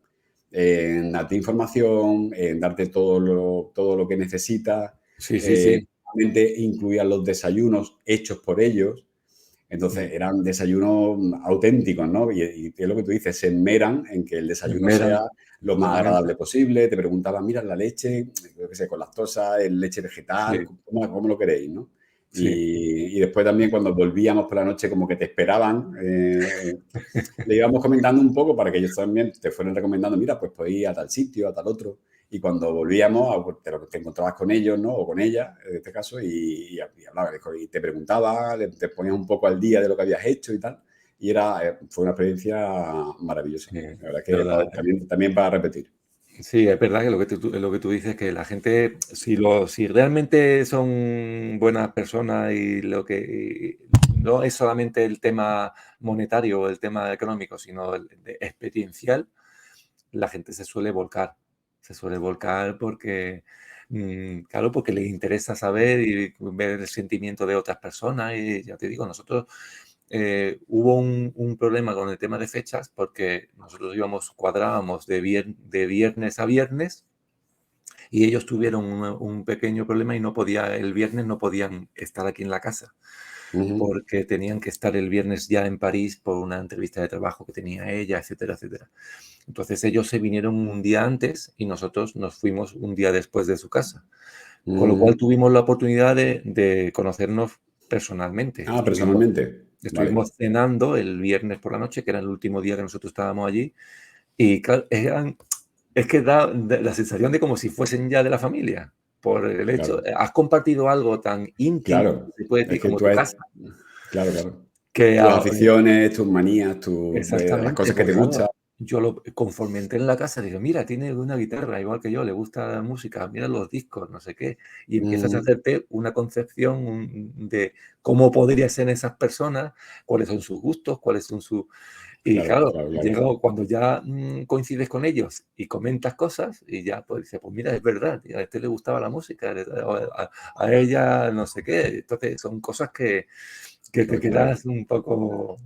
en darte información, en darte todo lo que necesitas.
Sí, sí, sí.
Realmente incluían los desayunos hechos por ellos. Entonces, eran desayunos auténticos, ¿no? Y es lo que tú dices, se esmeran en que el desayuno sea
Esmeran,
lo más
totalmente.
agradable posible. Te preguntaban, mira, la leche, yo qué sé, con lactosa, leche vegetal,
Sí,
¿cómo lo queréis, no?
sí.
Y después también cuando volvíamos por la noche como que te esperaban, le íbamos comentando un poco para que ellos también te fueran recomendando, mira, pues podéis ir a tal sitio, a tal otro. Y cuando volvíamos, pues, te encontrabas con ellos, ¿no? O con ella, en este caso, y hablabas, y te preguntaba, te ponías un poco al día de lo que habías hecho y tal. Y fue una experiencia maravillosa.
Sí,
La verdad que
verdad.
también para repetir.
Sí, es verdad que lo que tú dices, que la gente, si realmente son buenas personas y no es solamente el tema monetario o el tema económico, sino el de experiencial, la gente se suele volcar. Se suele volcar porque, claro, porque les interesa saber y ver el sentimiento de otras personas. Y ya te digo, nosotros hubo un problema con el tema de fechas porque nosotros cuadrábamos de viernes a viernes y ellos tuvieron un pequeño problema y el viernes no podían estar aquí en la casa
Ujú,
porque tenían que estar el viernes ya en París por una entrevista de trabajo que tenía ella, etcétera, etcétera. Entonces ellos se vinieron un día antes y nosotros nos fuimos un día después de su casa, con lo cual
ujú.
tuvimos la oportunidad de conocernos personalmente.
Ah, personalmente. Vale.
Estuvimos cenando el viernes por la noche, que era el último día que nosotros estábamos allí, y claro, es que da la sensación de como si fuesen ya de la familia, por el hecho,
Claro.
has compartido algo tan íntimo,
Claro.
se puede
Es
decir,
que
como
tú
tu
has...
casa,
Claro, claro.
que
Tus aficiones, tus manías, las
exactamente,
cosas que
pues
te
claro,
gustan.
conforme entré en la casa, digo, mira, tiene una guitarra igual que yo, le gusta la música, mira los discos, no sé qué, y empiezas a
Ujú.
hacerte una concepción de cómo podrían ser esas personas, cuáles son sus gustos, cuáles son sus... Y
Claro,
claro,
claro, claro.
cuando ya coincides con ellos y comentas cosas, y ya pues dices, pues mira, es verdad, y a este le gustaba la música, a ella no sé qué, entonces son cosas que te
Claro, claro.
quedas un poco,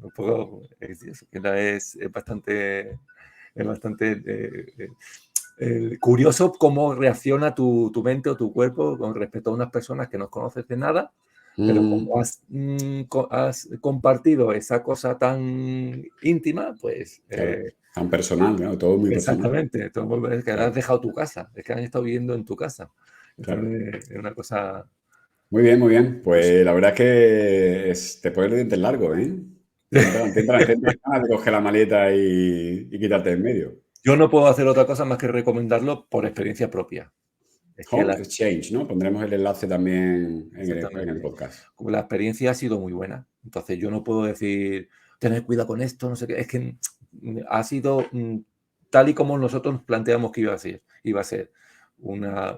es bastante curioso cómo reacciona tu mente o tu cuerpo con respecto a unas personas que no conoces de nada, pero
Mm,
como has compartido esa cosa tan íntima, pues
claro. Tan personal, ¿no? Todo muy personal.
exactamente, es que has
Claro,
dejado tu casa, es que han estado viviendo en tu casa.
claro.
Entonces, es una cosa...
Muy bien, muy bien. Pues la verdad es que te pones los dientes largos, ¿eh? Te entran ganas de coger la maleta y quitarte en medio.
Yo no puedo hacer otra cosa más que recomendarlo por experiencia propia. Es que
Home Exchange, ¿no? Pondremos el enlace también en el
exactamente.
podcast.
Como la experiencia ha sido muy buena. Entonces yo no puedo decir, tener cuidado con esto, no sé qué. Es que ha sido tal y como nosotros nos planteamos que iba a ser. Iba a ser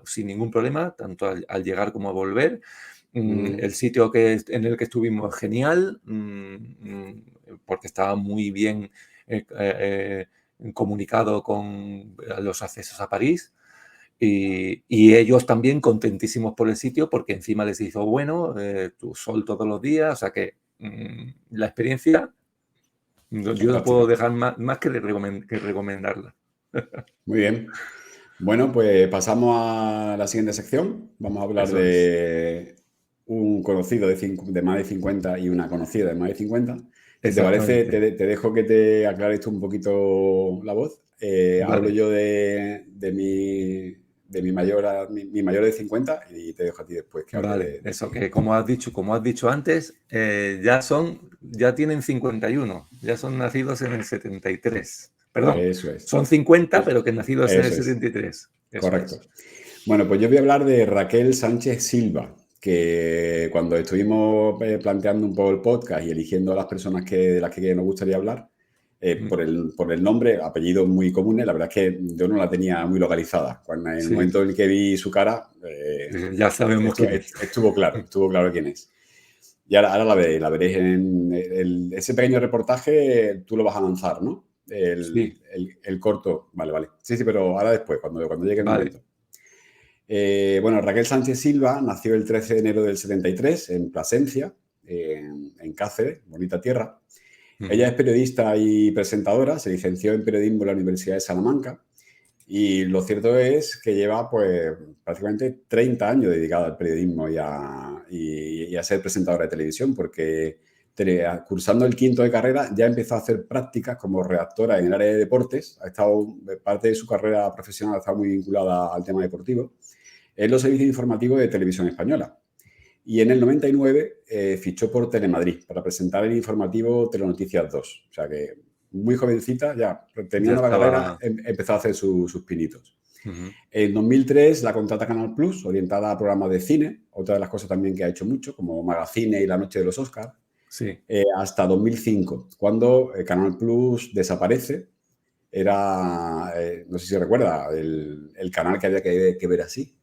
sin ningún problema, tanto al llegar como a volver.
Mm,
El sitio en el que estuvimos genial, porque estaba muy bien comunicado con los accesos a París. Y ellos también contentísimos por el sitio porque encima les hizo bueno, tu sol todos los días, o sea que la experiencia yo no puedo
fantástica.
dejar más que, que recomendarla.
Muy bien. Bueno, pues pasamos a la siguiente sección. Vamos a hablar
Eso es.
de un conocido de más de 50 y una conocida de más de 50. Si te parece,
Exactamente.
te dejo que te aclares tú un poquito la voz. Hablo
Vale,
yo de mi mayor de 50 y te dejo a ti después que hable
vale.
de
Eso
ti.
que como has dicho antes, ya tienen 51, ya son nacidos en el 73. Perdón,
Eso es.
son 50,
Es-
pero que nacidos en el
Eso es.
73. Eso
Correcto.
es.
Bueno, pues yo voy a hablar de Raquel Sánchez Silva, que cuando estuvimos planteando un poco el podcast y eligiendo a las personas de las que nos gustaría hablar, por el nombre, apellidos muy comunes, la verdad es que yo no la tenía muy localizada. Cuando en el
Sí,
momento en el que vi su cara,
ya sabemos quién es.
estuvo claro quién es. Y ahora la veréis en ese pequeño reportaje, tú lo vas a lanzar, ¿no?
Sí,
El corto. Vale. Sí, pero ahora después, cuando llegue el
vale.
momento. Bueno, Raquel Sánchez Silva nació el 13 de enero del 73 en Plasencia, en Cáceres, bonita tierra. Ella es periodista y presentadora, se licenció en periodismo en la Universidad de Salamanca y lo cierto es que lleva pues prácticamente 30 años dedicada al periodismo y a ser presentadora de televisión porque cursando el quinto de carrera ya empezó a hacer prácticas como redactora en el área de deportes. Ha estado, parte de su carrera profesional ha estado muy vinculada al tema deportivo en los servicios informativos de Televisión Española. Y en el 99 fichó por Telemadrid para presentar el informativo Telenoticias 2. O sea que muy jovencita, ya terminando la carrera, empezó a hacer sus pinitos. En 2003 la contrata Canal Plus, orientada a programas de cine, otra de las cosas también que ha hecho mucho, como Magazine y La Noche de los Oscars,
Sí.
hasta 2005, cuando Canal Plus desaparece. Era, no sé si recuerda, el canal que había que ver así.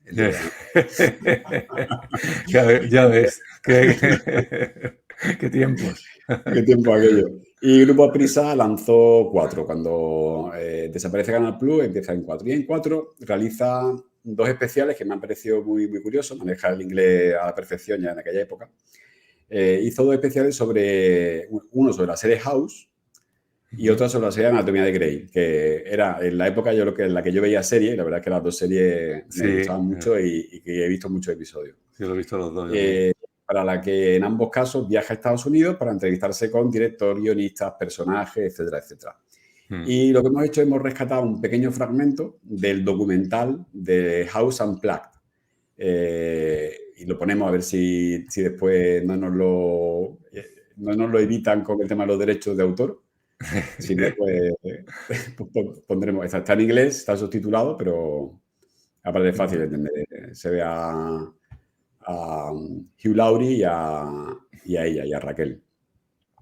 Ya ves. Qué tiempos.
Qué tiempo aquello. Y Grupo Prisa lanzó 4. Cuando desaparece Canal Plus, empieza en 4. Y en 4 realiza 2 especiales que me han parecido muy, muy curiosos. Maneja el inglés a la perfección ya en aquella época. Hizo 2 especiales uno sobre la serie House y otro sobre la serie Anatomía de Grey, que era en la época en la que yo veía series, y la verdad es que las 2 series me gustaban mucho y que he visto muchos episodios.
Sí, lo he visto los 2.
Para la que en ambos casos viaja a Estados Unidos para entrevistarse con director, guionistas, personajes, etcétera. Y lo que hemos hecho, hemos rescatado un pequeño fragmento del documental de House Unplugged. Y lo ponemos a ver si después no nos lo evitan con el tema de los derechos de autor. Si no, pues pondremos. Está en inglés, está subtitulado, pero aparte es fácil de entender. Se ve a Hugh Laurie y a ella, y a Raquel.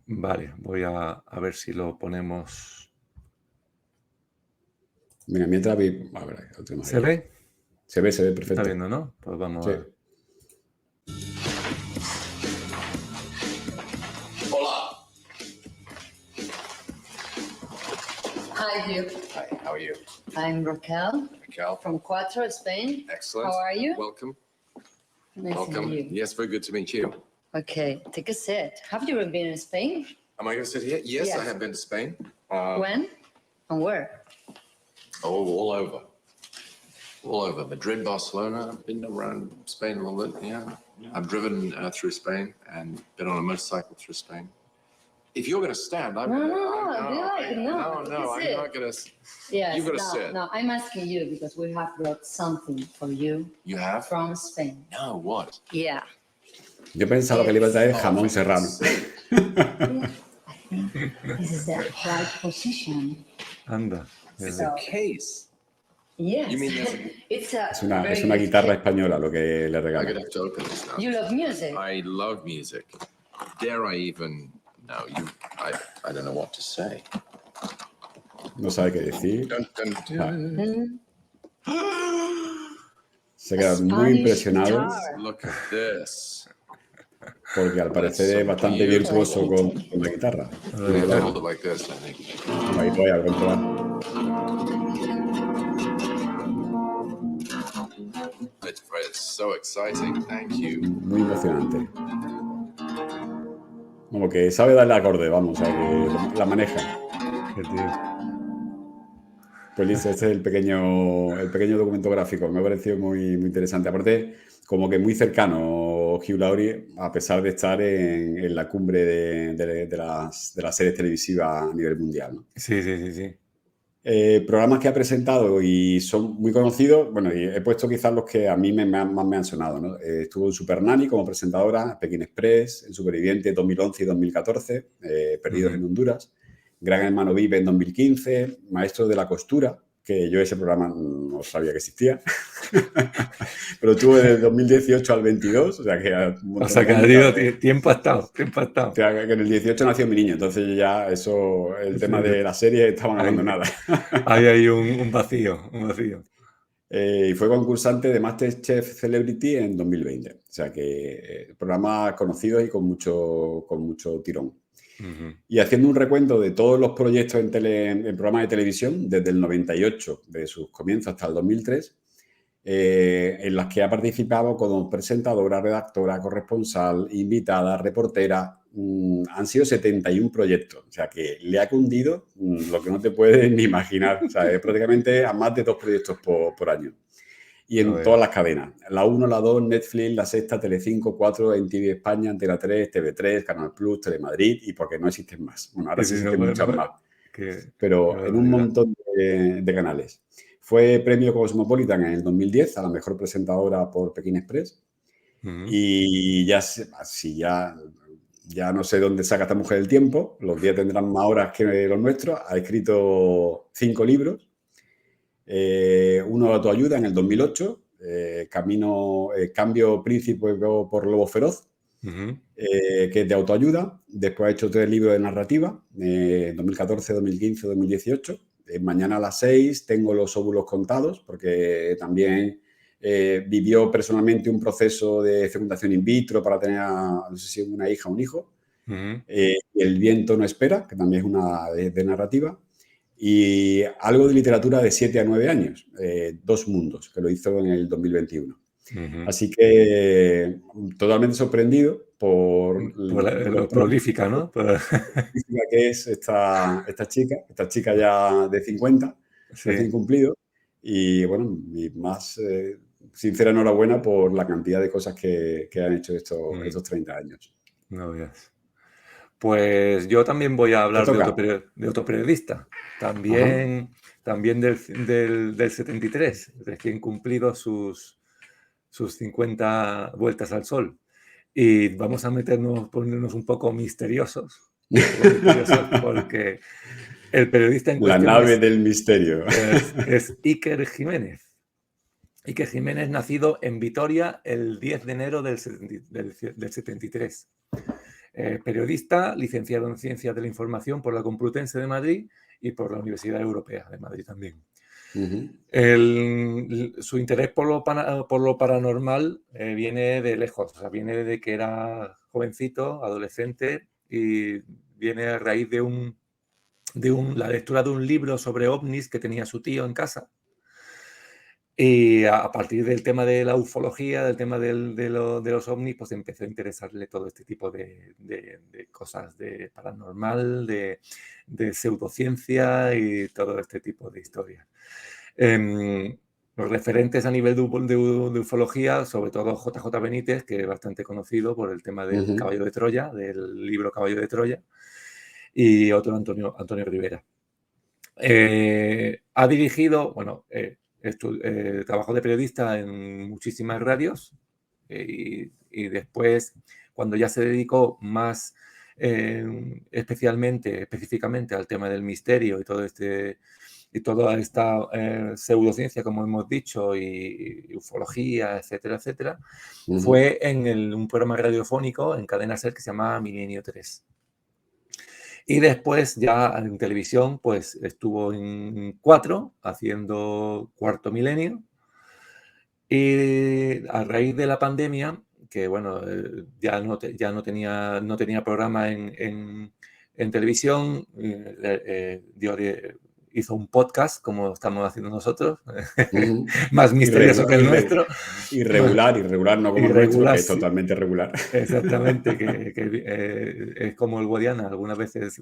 Vale, voy a ver si lo ponemos.
Venga, mientras a ver,
¿Se ve?
Se ve perfecto.
Está viendo, ¿no? Pues vamos a ver.
Hola.
Hi, Hugh.
Hi, how are you?
I'm Raquel
Raquel.
from Cuatro, Spain.
Excellent.
How are you?
Welcome.
Nice to
Welcome.
meet you.
Yes, very good to meet you.
Okay, take a seat. Have you ever been in Spain?
Am I going to sit here? Yes,
Yeah.
I have been to Spain.
When and where?
Oh, all over. All over. Madrid, Barcelona. I've been around Spain a little bit, yeah. I've driven through Spain and been on a motorcycle through Spain. If you're going to stand, I'm
No,
gonna,
no,
I'm,
no,
I-
no,
no,
take a
I'm not going to.
Yes,
You've got to
no,
sit.
no, I'm asking you because we have brought something for you
You have?
from Spain.
No, what?
Yeah.
Yo pensaba que le iba a traer
Oh,
jamón
for
serrano.
heaven's sake.
I think this is the right position.
Anda.
It's
So-
a case.
Yes.
You mean there's a-
It's a
Es
very
una
good
guitarra
kit.
española lo que le
I'm
regala.
going to have to open this now.
You love music.
I love music. Dare I even? No, I don't know what to say.
No sabe qué decir.
Dun, dun, dun.
Se queda muy
Spanish
impresionado
guitar.
Look at this.
porque al parecer es bastante virtuoso con la guitarra.
I'm gonna hold it like this, I think.
Ahí voy a controlar.
It's so exciting. Thank you.
Muy emocionante. Como que sabe darle acorde, vamos, o sea, que la maneja.
Qué tío.
Pues listo, este es el pequeño documento gráfico. Me ha parecido muy, muy interesante. Aparte, como que muy cercano Hugh Laurie, a pesar de estar en la cumbre de las series televisivas a nivel mundial, ¿no?
Sí.
Programas que ha presentado y son muy conocidos, bueno, y he puesto quizás los que a mí más me han sonado, ¿no? Estuvo en Super Nanny como presentadora, Pekín Express, en Superviviente 2011 y 2014, Perdidos en Honduras, Gran Hermano Vive en 2015, Maestro de la Costura, que yo ese programa no sabía que existía, pero estuvo desde el 2018 al 22, o sea que...
Ha habido tiempo ha estado.
O sea, que en el 18 nació mi niño, entonces ya el tema de la serie estaban abandonadas.
Hay un vacío.
Y fue concursante de MasterChef Celebrity en 2020. O sea que programa conocido y con mucho tirón.
Ujú.
Y haciendo un recuento de todos los proyectos en programas de televisión, desde el 98, de sus comienzos hasta el 2003, en las que ha participado como presentadora, redactora, corresponsal, invitada, reportera. Han sido 71 proyectos, o sea que le ha cundido lo que no te puedes ni imaginar. O sea, es prácticamente a más de 2 proyectos por año. Y en
Joder.
todas las cadenas. La 1, la 2, Netflix, la Sexta, Telecinco, 4, NTV España, Antena 3, TV3, Canal Plus, Telemadrid y porque no existen más. Bueno, ahora
Sí,
sí
sí, no,
existen muchas más,
qué
pero en un
barbaridad.
montón de canales. Fue premio Cosmopolitan en el 2010 a la mejor presentadora por Pekín Express.
Ujú.
Y ya no sé dónde saca esta mujer el tiempo. Los días tendrán más horas que los nuestros. Ha escrito 5 libros. Uno de autoayuda en el 2008, Cambio Príncipe por Lobo Feroz,
Ujú.
que es de autoayuda. Después ha hecho 3 libros de narrativa, 2014, 2015, 2018. Mañana a las 6 tengo los óvulos contados, porque también vivió personalmente un proceso de fecundación in vitro para tener, no sé si una hija o un hijo.
Ujú.
El viento no espera, que también es una de narrativa. Y algo de literatura de 7 a 9 años, Dos Mundos, que lo hizo en el 2021.
Ujú.
Así que totalmente sorprendido por
Por lo prolífica, ¿no?
prolífica que es esta chica ya de 50, recién
Sí.
cumplido. Y bueno, mi más sincera enhorabuena por la cantidad de cosas que han hecho estos 30 años.
No veas. Pues yo también voy a
Te
hablar
toca.
de otro periodista,
Ajá.
también del 73, recién cumplido sus 50 vueltas al sol. Y vamos a ponernos un poco misteriosos, porque el periodista en
La
cuestión
nave del misterio.
es Iker Jiménez. Iker Jiménez, nacido en Vitoria el 10 de enero del 73. Periodista, licenciado en Ciencias de la Información por la Complutense de Madrid y por la Universidad Europea de Madrid también.
Ujú.
Su interés por lo paranormal viene de lejos, o sea, viene de que era jovencito, adolescente, y viene a raíz de la lectura de un libro sobre ovnis que tenía su tío en casa. Y a partir del tema de la ufología, del tema de los ovnis, pues empezó a interesarle todo este tipo de cosas de paranormal, de pseudociencia y todo este tipo de historias. Los referentes a nivel de ufología, sobre todo JJ Benítez, que es bastante conocido por el tema del
Ujú.
caballo de Troya, del libro Caballo de Troya, y otro Antonio Rivera. Ha dirigido, bueno, trabajó de periodista en muchísimas radios y después, cuando ya se dedicó más específicamente al tema del misterio y toda esta pseudociencia, como hemos dicho, y ufología, etcétera, etcétera,
Ujú.
fue en un programa radiofónico en Cadena Ser que se llamaba Milenio 3. Y después ya en televisión, pues estuvo en 4 haciendo Cuarto Milenio. Y a raíz de la pandemia, que bueno, ya no tenía programa en televisión, hizo un podcast como estamos haciendo nosotros,
Ujú.
más misterioso que el nuestro, más
Irregular, no como el nuestro, que
irregular,
es totalmente regular.
exactamente, es como el Guadiana, algunas veces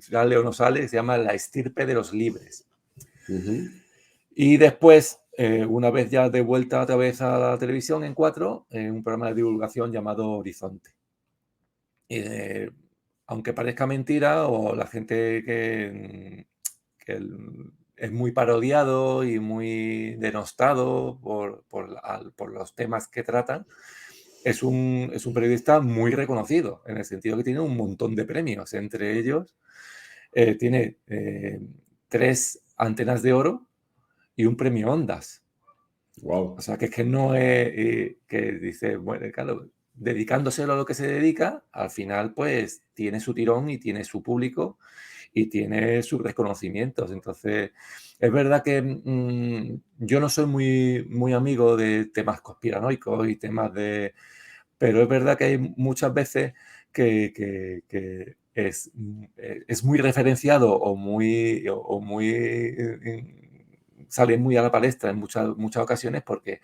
sale o no sale, se llama La estirpe de los libres.
Ujú.
Y después, una vez ya de vuelta otra vez a la televisión en 4, un programa de divulgación llamado Horizonte. Eh, Aunque parezca mentira, o la gente que es muy parodiado y muy denostado por los temas que tratan, es un periodista muy reconocido, en el sentido que tiene un montón de premios. Entre ellos, tiene 3 antenas de oro y un premio Ondas. O
Wow.
sea, que es que no es que dice, bueno, claro, dedicándoselo a lo que se dedica, al final pues tiene su tirón y tiene su público y tiene sus reconocimientos. Entonces, es verdad que yo no soy muy amigo de temas conspiranoicos y temas de... Pero es verdad que hay muchas veces que es muy referenciado o muy sale muy a la palestra en muchas ocasiones porque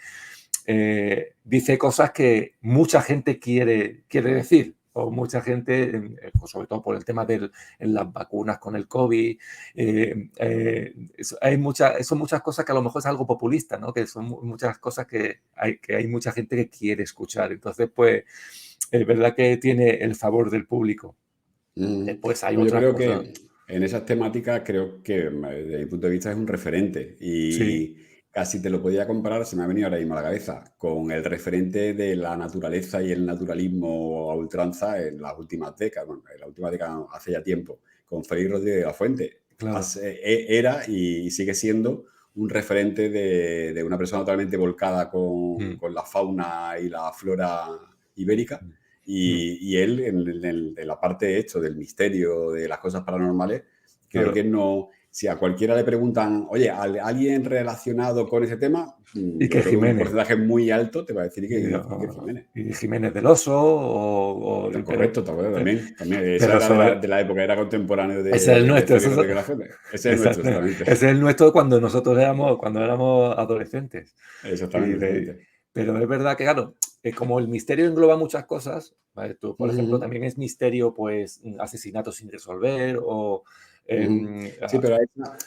dice cosas que mucha gente quiere decir, o mucha gente, pues sobre todo por el tema en las vacunas con el COVID, son muchas cosas que a lo mejor es algo populista, ¿no? Que son muchas cosas que hay mucha gente que quiere escuchar. Entonces, pues, es verdad que tiene el favor del público. Después hay
Yo
otras
creo
cosas.
que en esas temáticas creo que desde mi punto de vista es un referente
Sí,
y casi te lo podía comparar, se me ha venido ahora mismo a la cabeza, con el referente de la naturaleza y el naturalismo a ultranza en las últimas décadas, bueno, en la última década hace ya tiempo, con Félix Rodríguez de la Fuente.
claro.
Era y sigue siendo un referente de una persona totalmente volcada
Mm,
con la fauna y la flora ibérica.
mm,
Y él, en la parte de esto, del misterio, de las cosas paranormales, creo
claro.
que no. Si a cualquiera le preguntan, oye, ¿alguien relacionado con ese tema?
Y
Yo
que
creo que un
Jiménez.
porcentaje muy alto te va a decir que
Y,
Iker Jiménez.
y Jiménez del Oso,
Está correcto, está correcto, también. Esa
pero
era
sobre,
de la época, era contemporáneo
ese es el
de
nuestro,
Félix Rodríguez de la Fuente. Ese es nuestro,
exacto,
exactamente.
ese es el nuestro cuando nosotros cuando éramos adolescentes. Y
Exactamente, exactamente.
pero es verdad que, claro, como el misterio engloba muchas cosas, ¿vale? Tú, por ejemplo,
Ujú,
también es misterio, pues, asesinatos sin resolver o...
ujú. Sí, pero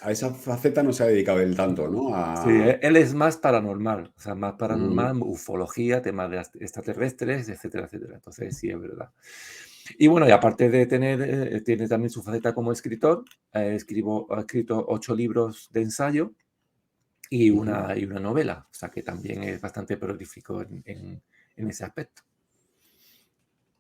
a esa faceta no se ha dedicado él tanto, ¿no?
sí,
A,
él es más paranormal, o sea, más
ujú,
paranormal, ufología, temas de extraterrestres, etcétera, etcétera. Entonces, sí, es verdad. Y bueno, y aparte de tiene también su faceta como escritor. Ha escrito 8 libros de ensayo y
ujú.
una novela, o sea que también es bastante prolífico en ese aspecto.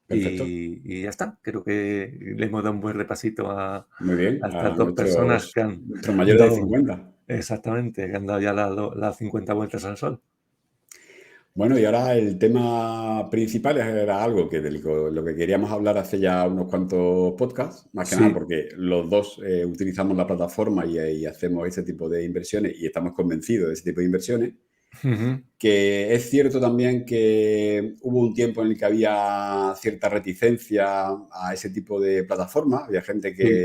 Perfecto.
Y ya está, creo que le hemos dado un buen repasito a
Muy bien,
estas
a
dos personas que han
nuestros mayores de
dado,
50.
exactamente, que han dado ya las 50 vueltas al sol.
Bueno, y ahora el tema principal era algo que de lo que queríamos hablar hace ya unos cuantos podcasts, más que nada
Sí.
porque los dos utilizamos la plataforma y hacemos ese tipo de inversiones y estamos convencidos de ese tipo de inversiones.
Ujú,
Que es cierto también que hubo un tiempo en el que había cierta reticencia a ese tipo de plataformas. Había gente
sí,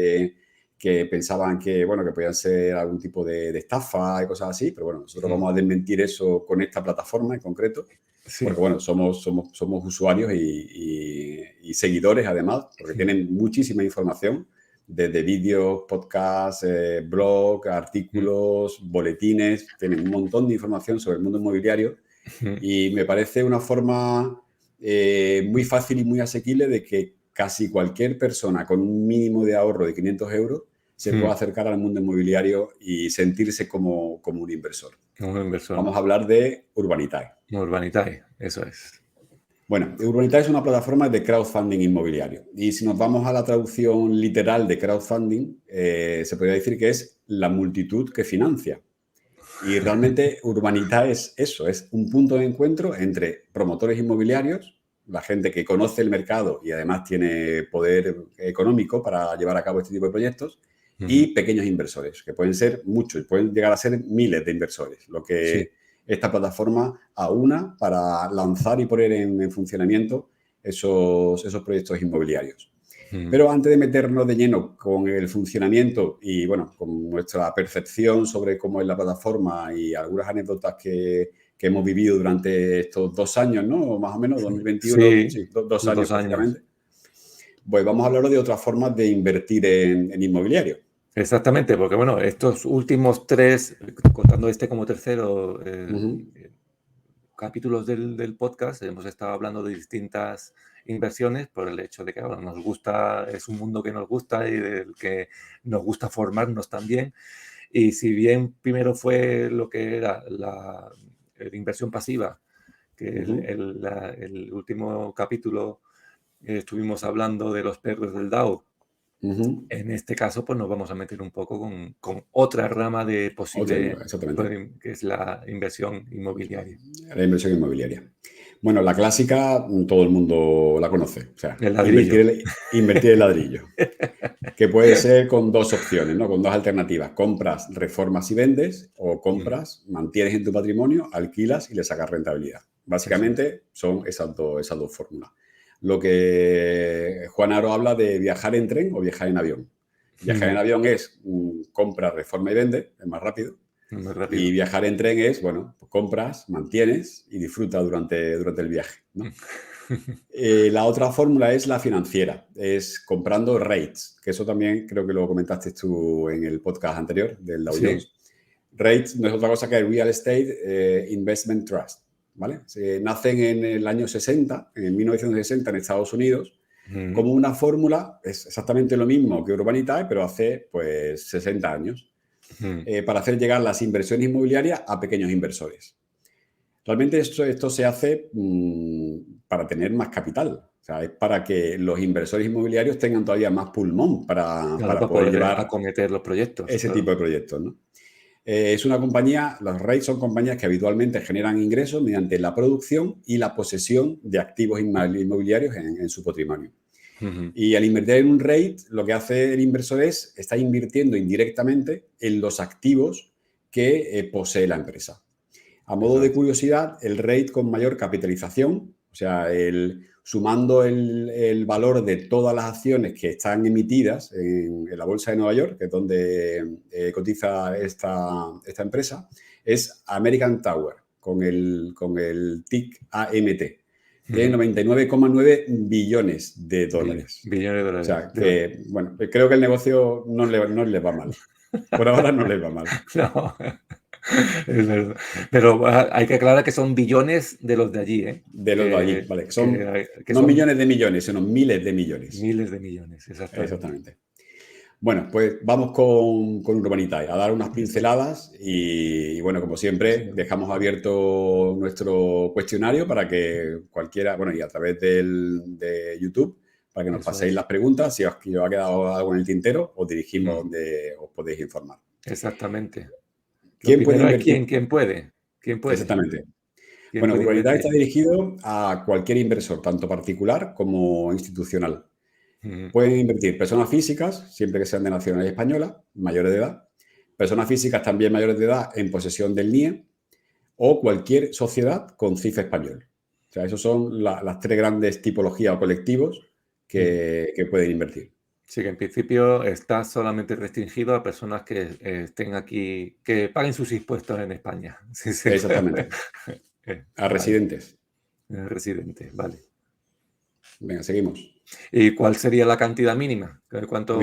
que pensaban que, bueno, que podían ser algún tipo de estafa y cosas así, pero bueno, nosotros
mm,
vamos a desmentir eso con esta plataforma en concreto,
sí,
porque bueno, somos usuarios y seguidores además, porque
mm,
tienen muchísima información desde vídeos, podcasts, blog,
mm,
artículos, boletines, tienen un montón de información sobre el mundo inmobiliario
mm,
y me parece una forma muy fácil y muy asequible de que casi cualquier persona con un mínimo de ahorro de 500 euros se pueda
mm.
acercar al mundo inmobiliario y sentirse como un inversor.
Un inversor.
Vamos a hablar de Urbanitae.
Urbanitae, eso es.
Bueno, Urbanitae es una plataforma de crowdfunding inmobiliario. Y si nos vamos a la traducción literal de crowdfunding, se podría decir que es la multitud que financia. Y realmente Urbanitae es eso, es un punto de encuentro entre promotores inmobiliarios, la gente que conoce el mercado y además tiene poder económico para llevar a cabo este tipo de proyectos,
Ujú,
y pequeños inversores, que pueden ser muchos, pueden llegar a ser miles de inversores, lo
sí.
que esta plataforma aúna para lanzar y poner en funcionamiento esos proyectos inmobiliarios.
Mm,
Pero antes de meternos de lleno con el funcionamiento y, bueno, con nuestra percepción sobre cómo es la plataforma y algunas anécdotas que hemos vivido durante estos 2 años, ¿no? Más o menos, 2021,
sí,
sí, 2 años
los 2 años.
prácticamente. Pues vamos a hablar de otras formas de invertir en inmobiliario.
Exactamente, porque bueno, estos últimos 3, contando este como tercero,
Ujú,
capítulos del podcast, hemos estado hablando de distintas inversiones por el hecho de que bueno, nos gusta, es un mundo que nos gusta y del que nos gusta formarnos también. Y si bien primero fue lo que era la inversión pasiva, que
ujú,
el último capítulo estuvimos hablando de los perros del DAO.
ujú.
En este caso, pues nos vamos a meter un poco con otra rama de
Otra,
posible,
exactamente.
que es la inversión inmobiliaria.
La inversión inmobiliaria. Bueno, la clásica todo el mundo la conoce. O sea,
El ladrillo.
invertir el ladrillo. Que puede ser con dos opciones, ¿no? Con dos alternativas. Compras, reformas y vendes, o compras, mantienes en tu patrimonio, alquilas y le sacas rentabilidad. Básicamente son esas dos fórmulas. Lo que Juan Aro habla de viajar en tren o viajar en avión. Viajar en avión es compra, reforma y vende, es más rápido.
Muy rápido.
Y viajar en tren es, bueno, pues compras, mantienes y disfruta durante el viaje, ¿no? La otra fórmula es la financiera, es comprando REITs, que eso también creo que lo comentaste tú en el podcast anterior del Dow
Sí.
Jones. REITs no es otra cosa que Real Estate Investment Trust, ¿vale? Nacen en el año 60, en 1960 en Estados Unidos, como una fórmula, es exactamente lo mismo que Urbanitae, pero hace pues 60 años, para hacer llegar las inversiones inmobiliarias a pequeños inversores. Realmente esto se hace para tener más capital. O sea, es para que los inversores inmobiliarios tengan todavía más pulmón para poder llevar
acometer los proyectos.
ese tipo de proyectos, ¿no? Es una compañía, los REITs son compañías que habitualmente generan ingresos mediante la producción y la posesión de activos inmobiliarios en su patrimonio. Y al invertir en un REIT, lo que hace el inversor es está invirtiendo indirectamente en los activos que posee la empresa. A modo de curiosidad, el REIT con mayor capitalización, o sea, sumando el valor de todas las acciones que están emitidas en la Bolsa de Nueva York, que es donde cotiza esta empresa, es American Tower, con el TIC AMT. Tiene 99,9 billones de dólares.
Billones de dólares.
O sea, que, bueno, creo que el negocio no le va mal. Por ahora no les va mal.
No, es verdad. Pero hay que aclarar que son billones de los de allí, ¿eh?
De los de allí, vale.
Que
no
son
millones de millones, sino miles de millones.
miles de millones,
Exactamente. Bueno, pues vamos con Urbanitae a dar unas pinceladas y bueno, como siempre, dejamos abierto nuestro cuestionario para que cualquiera, bueno, y a través de YouTube, para que nos paséis las preguntas. Si os ha quedado algo en el tintero, os dirigimos donde os podéis informar.
Exactamente.
¿Quién puede invertir?
¿Quién puede? ¿Quién puede?
Exactamente.
¿Quién
Bueno,
puede
Urbanitae
invertir?
está dirigido a cualquier inversor, tanto particular como institucional. Pueden invertir personas físicas, siempre que sean de nacionalidad española, mayores de edad. Personas físicas también mayores de edad en posesión del NIE o cualquier sociedad con CIF español. O sea, esos son las tres grandes tipologías o colectivos que pueden invertir.
Sí, que en principio está solamente restringido a personas que estén aquí, que paguen sus impuestos en España. Sí, sí.
Exactamente. A residentes.
Residentes, vale.
Venga, seguimos.
¿Y cuál sería la cantidad mínima? ¿Cuánto?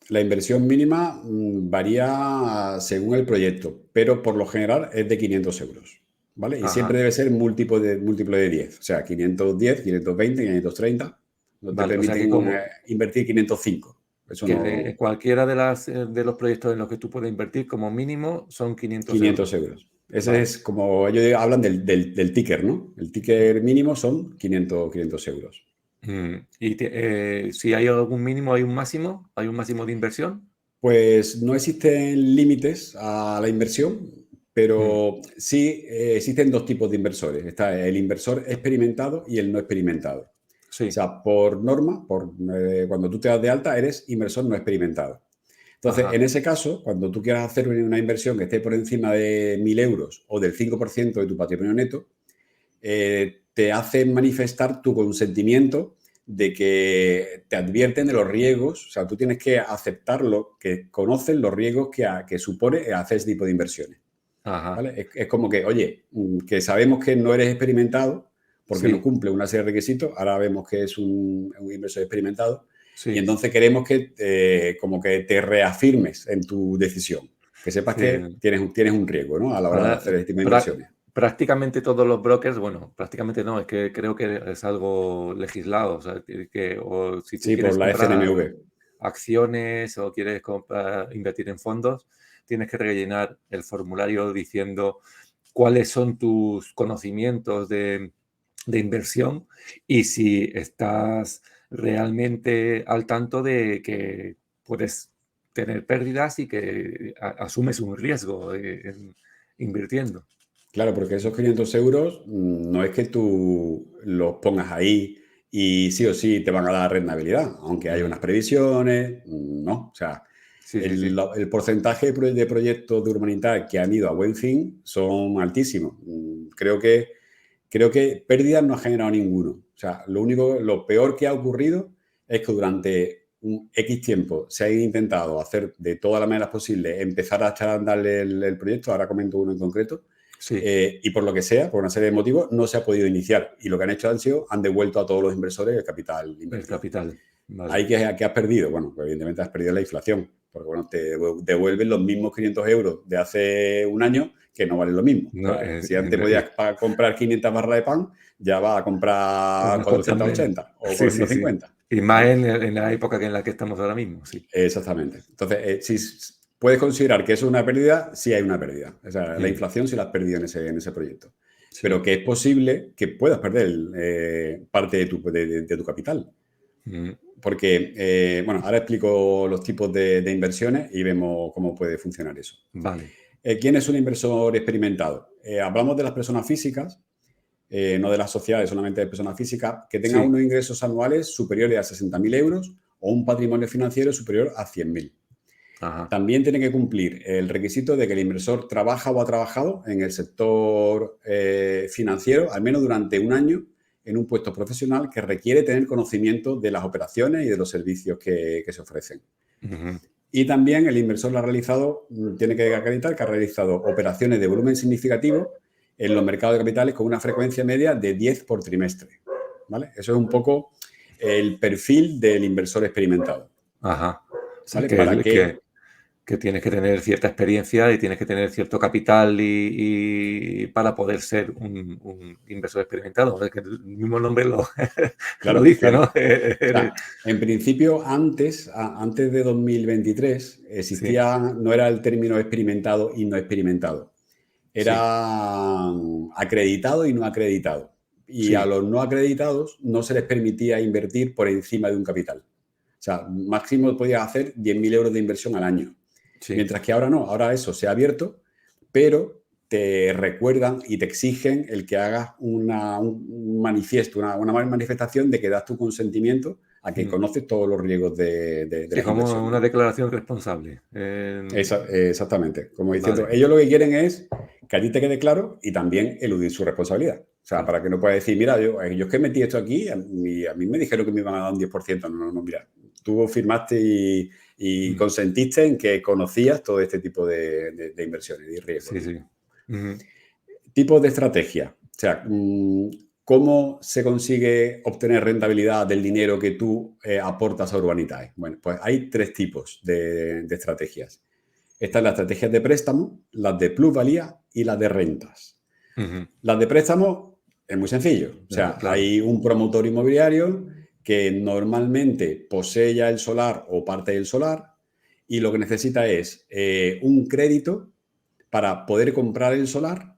La inversión mínima varía según el proyecto, pero por lo general es de 500 euros, ¿vale? Y siempre debe ser múltiplo de 10, o sea, 510, 520, 530. No te permiten invertir 505. Eso
que
no...
cualquiera de los proyectos en los que tú puedes invertir como mínimo son 500
euros. Ese es como ellos hablan del ticker, ¿no? El ticker mínimo son 500 euros.
¿Y si hay algún mínimo, hay un máximo? ¿Hay un máximo de inversión?
Pues no existen límites a la inversión, pero sí existen dos tipos de inversores. Está el inversor experimentado y el no experimentado.
Sí.
O sea, por norma, cuando tú te das de alta, eres inversor no experimentado. Entonces, en ese caso, cuando tú quieras hacer una inversión que esté por encima de 1.000 euros o del 5% de tu patrimonio neto, te hacen manifestar tu consentimiento de que te advierten de los riesgos. O sea, tú tienes que aceptarlo, que conocen los riesgos que supone hacer ese tipo de inversiones. ¿Vale? Es como que, oye, que sabemos que no eres experimentado porque no cumple una serie de requisitos. Ahora vemos que es un inversor experimentado. Sí. Y entonces queremos que como que te reafirmes en tu decisión. Que sepas que tienes un riesgo, ¿no? A la hora de hacer este tipo de inversiones.
Prácticamente todos los brokers, bueno, prácticamente no, es que creo que es algo legislado. O sea, si tú quieres
por la FNMV.
Acciones o quieres invertir en fondos, tienes que rellenar el formulario diciendo cuáles son tus conocimientos de inversión y si estás realmente al tanto de que puedes tener pérdidas y que asumes un riesgo invirtiendo.
Claro, porque esos 500 euros no es que tú los pongas ahí y sí o sí te van a dar rentabilidad, aunque haya unas previsiones, no. O sea,
Sí, sí, sí.
el porcentaje de proyectos de Urbanitae que han ido a buen fin son altísimos. Creo que pérdidas no ha generado ninguno. O sea, lo peor que ha ocurrido es que durante un X tiempo se ha intentado hacer de todas las maneras posibles, empezar a echar a andar el proyecto, ahora comento uno en concreto,
Sí,
y por lo que sea, por una serie de motivos, no se ha podido iniciar. Y lo que han hecho han devuelto a todos los inversores el capital
el
invertido.
capital. Vale.
¿Ahí qué has perdido? Bueno, pues evidentemente has perdido la inflación, porque bueno, te devuelven los mismos 500 euros de hace un año que no valen lo mismo.
No,
O sea, si antes podías comprar 500 barras de pan, ya vas a comprar
lo mejor también.
480 o
Sí, sí, sí.
450.
Y más en la época en la que estamos ahora mismo, sí.
Exactamente. Entonces, si puedes considerar que eso es una pérdida, sí hay una pérdida. O sea, la inflación sí la has perdido en ese proyecto.
Sí.
Pero que es posible que puedas perder parte de tu capital. Porque, bueno, ahora explico los tipos de inversiones y vemos cómo puede funcionar eso.
Vale.
¿Quién es un inversor experimentado? Hablamos de las personas físicas, no de las sociedades, solamente de personas físicas, que tengan unos ingresos anuales superiores a 60.000 euros o un patrimonio financiero superior a 100.000.
Ajá.
También tiene que cumplir el requisito de que el inversor trabaja o ha trabajado en el sector financiero al menos durante un año en un puesto profesional que requiere tener conocimiento de las operaciones y de los servicios que se ofrecen. Y también el inversor tiene que acreditar que ha realizado operaciones de volumen significativo en los mercados de capitales con una frecuencia media de 10 por trimestre. ¿Vale? Eso es un poco el perfil del inversor experimentado.
Ajá.
¿Vale?
Que tienes que tener cierta experiencia y tienes que tener cierto capital y para poder ser un inversor experimentado. Es que el mismo nombre lo dice,
claro.
¿no?
O sea, en principio, antes de 2023, existía, no era el término experimentado y no experimentado. Era acreditado y no acreditado. Y a los no acreditados no se les permitía invertir por encima de un capital. O sea, máximo podías hacer 10.000 euros de inversión al año. Sí. Mientras que ahora no, ahora eso se ha abierto, pero te recuerdan y te exigen el que hagas un manifiesto, una manifestación de que das tu consentimiento a que conoces todos los riesgos de
sí, como inversión. Una declaración responsable.
Exactamente. Como diciendo, ellos lo que quieren es que a ti te quede claro y también eludir su responsabilidad. O sea, para que no puedas decir, mira, yo es que metí esto aquí, a mí me dijeron que me iban a dar un 10%. No, mira, tú firmaste y consentiste en que conocías todo este tipo de inversiones y riesgos.
Sí.
Tipos de estrategia. O sea, ¿cómo se consigue obtener rentabilidad del dinero que tú aportas a Urbanitae? Bueno, pues hay 3 tipos de estrategias. Están las estrategias de préstamo, las de plusvalía y las de rentas. Las de préstamo es muy sencillo. O sea, hay un promotor inmobiliario que normalmente posee ya el solar o parte del solar y lo que necesita es un crédito para poder comprar el solar,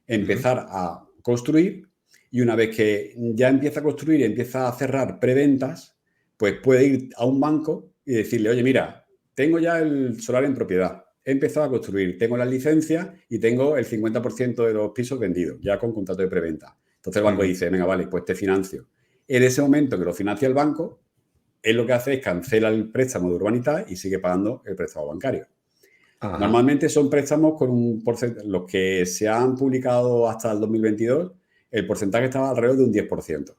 empezar a construir y una vez que ya empieza a construir y empieza a cerrar preventas, pues puede ir a un banco y decirle, oye, mira, tengo ya el solar en propiedad, he empezado a construir, tengo las licencias y tengo el 50% de los pisos vendidos, ya con contrato de preventa. Entonces el banco dice, venga, vale, pues te financio. En ese momento que lo financia el banco, él lo que hace es cancela el préstamo de Urbanitae y sigue pagando el préstamo bancario. Ajá. Normalmente son préstamos con un porcentaje, los que se han publicado hasta el 2022, el porcentaje estaba alrededor de un 10%.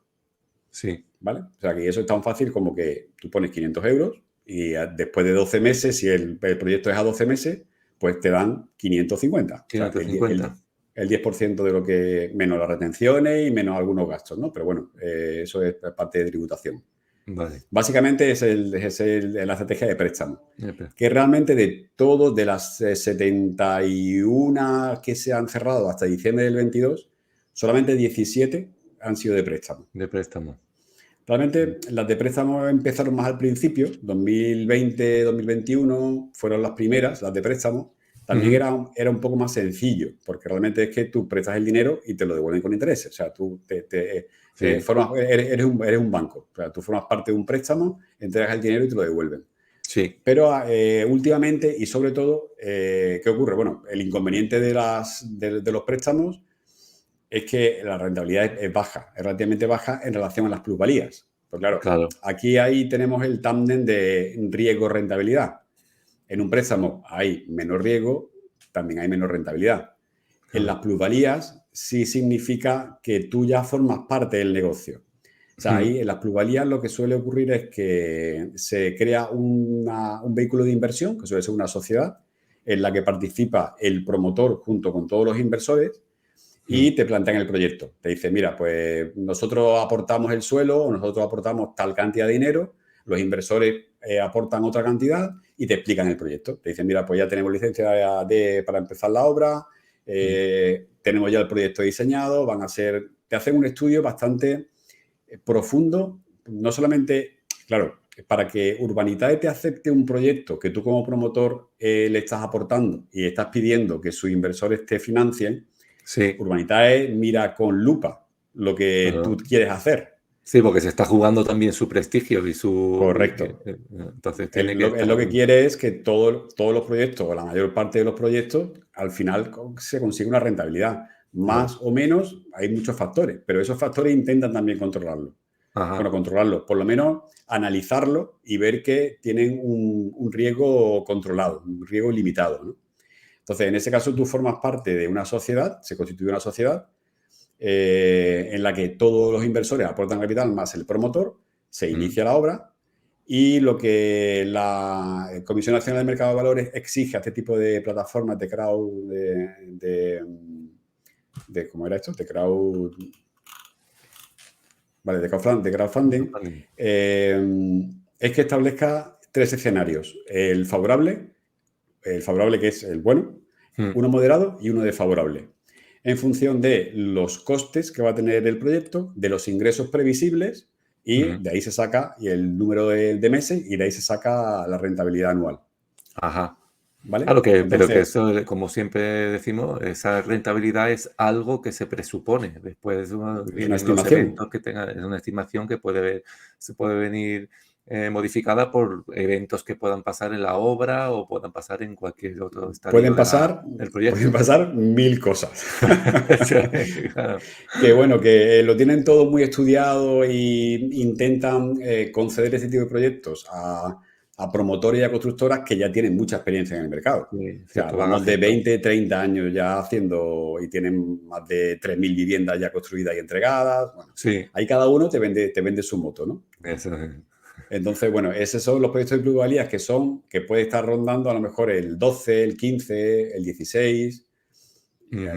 Sí.
¿Vale? O sea, que eso es tan fácil como que tú pones 500 euros y después de 12 meses, si el proyecto es a 12 meses, pues te dan 550.
550.
O sea, el 10% de lo que, menos las retenciones y menos algunos gastos, ¿no? Pero bueno, eso es parte de tributación.
Vale.
Básicamente es la estrategia de préstamo. Que realmente de todos, de las 71 que se han cerrado hasta diciembre del 22, solamente 17 han sido de préstamo.
De préstamo.
Realmente las de préstamo empezaron más al principio, 2020, 2021 fueron las primeras, las de préstamo. También era un poco más sencillo, porque realmente es que tú prestas el dinero y te lo devuelven con intereses. O sea, tú eres un banco. O sea, tú formas parte de un préstamo, entregas el dinero y te lo devuelven.
Sí,
Pero últimamente, y sobre todo, ¿qué ocurre? Bueno, el inconveniente de los préstamos es que la rentabilidad es baja, es relativamente baja en relación a las plusvalías. Pues claro,
claro.
aquí ahí tenemos el tándem de riesgo-rentabilidad. En un préstamo hay menos riesgo, también hay menos rentabilidad. En las
Claro.
plusvalías sí significa que tú ya formas parte del negocio. O sea, ahí en las plusvalías lo que suele ocurrir es que se crea un vehículo de inversión, que suele ser una sociedad, en la que participa el promotor junto con todos los inversores y te plantean el proyecto. Te dicen, mira, pues nosotros aportamos el suelo o nosotros aportamos tal cantidad de dinero, los inversores aportan otra cantidad y te explican el proyecto. Te dicen, mira, pues ya tenemos licencia para empezar la obra, tenemos ya el proyecto diseñado, te hacen un estudio bastante profundo, no solamente, claro, para que Urbanitae te acepte un proyecto que tú como promotor le estás aportando y estás pidiendo que sus inversores te financien,
Sí,
Urbanitae mira con lupa lo que tú
claro.
quieres hacer.
Sí, porque se está jugando también su prestigio y
Correcto.
entonces tiene
Él
que
lo
estar.
que quiere es que todos los proyectos o la mayor parte de los proyectos al final se consiga una rentabilidad.
Claro.
Más o menos hay muchos factores, pero esos factores intentan también controlarlo. Bueno,
Ajá.
controlarlo, por lo menos analizarlo y ver que tienen un riesgo controlado, un riesgo limitado, ¿no? Entonces, en ese caso, tú formas parte de una sociedad, se constituye una sociedad en la que todos los inversores aportan capital más el promotor, se inicia la obra y lo que la Comisión Nacional del Mercado de Valores exige a este tipo de plataformas de crowd, ¿cómo era esto? De crowd... Vale, de crowdfunding, es que establezca 3 escenarios. El favorable que es el bueno, uno moderado y uno desfavorable. En función de los costes que va a tener el proyecto, de los ingresos previsibles y de ahí se saca el número de meses y de ahí se saca la rentabilidad anual.
Ajá.
¿Vale?
Claro pero que
Entonces,
eso, como siempre decimos, esa rentabilidad es algo que se presupone. Después
es una
vienen los
estimación.
eventos que tengan, es una estimación que se puede venir modificada por eventos que puedan pasar en la obra o puedan pasar en cualquier otro estadio del
Pueden
proyecto.
pasar 1000 cosas.
Claro.
Que bueno, que lo tienen todo muy estudiado e intentan conceder ese tipo de proyectos a promotores y a constructoras que ya tienen mucha experiencia en el mercado.
Sí,
O sea,
cierto
hablamos de
bagaje, claro.
20, 30 años ya haciendo y tienen más de 3000 viviendas ya construidas y entregadas. Bueno,
Sí,
ahí cada uno te vende su moto, ¿no?
eso es.
Entonces, bueno, esos son los proyectos de plusvalías que puede estar rondando a lo mejor el 12, el 15, el 16.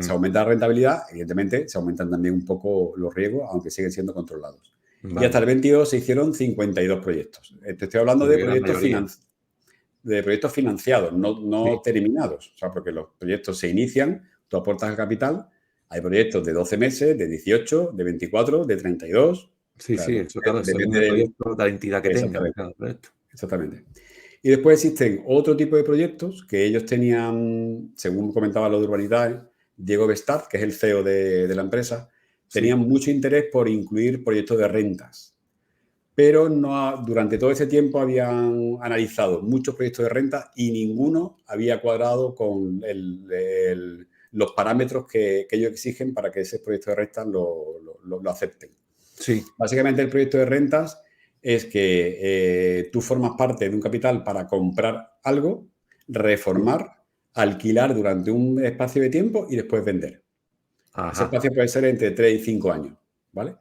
Se aumenta la rentabilidad, evidentemente se aumentan también un poco los riesgos, aunque siguen siendo controlados. Y hasta
Vale.
el 22 se hicieron 52 proyectos. Te estoy hablando de
La mayoría.
proyectos financiados,
Sí,
no terminados. O sea, porque los proyectos se inician, tú aportas el capital, hay proyectos de 12 meses, de 18, de 24, de 32. O
sí,
sea,
sí, eso claro, según
depende
el
del...
proyecto, la entidad que tenga
Exactamente.
cada proyecto.
Exactamente. Y después existen otro tipo de proyectos que ellos tenían, según comentaba lo de Urbanidad, Diego Bestad, que es el CEO de la empresa,
Sí,
tenían mucho interés por incluir proyectos de rentas. Pero durante todo ese tiempo habían analizado muchos proyectos de renta y ninguno había cuadrado con los parámetros que ellos exigen para que ese proyecto de rentas lo acepten.
sí.
Básicamente el proyecto de rentas es que tú formas parte de un capital para comprar algo, reformar, alquilar durante un espacio de tiempo y después vender. Ese
Ajá.
espacio puede ser entre 3 y 5 años, ¿vale?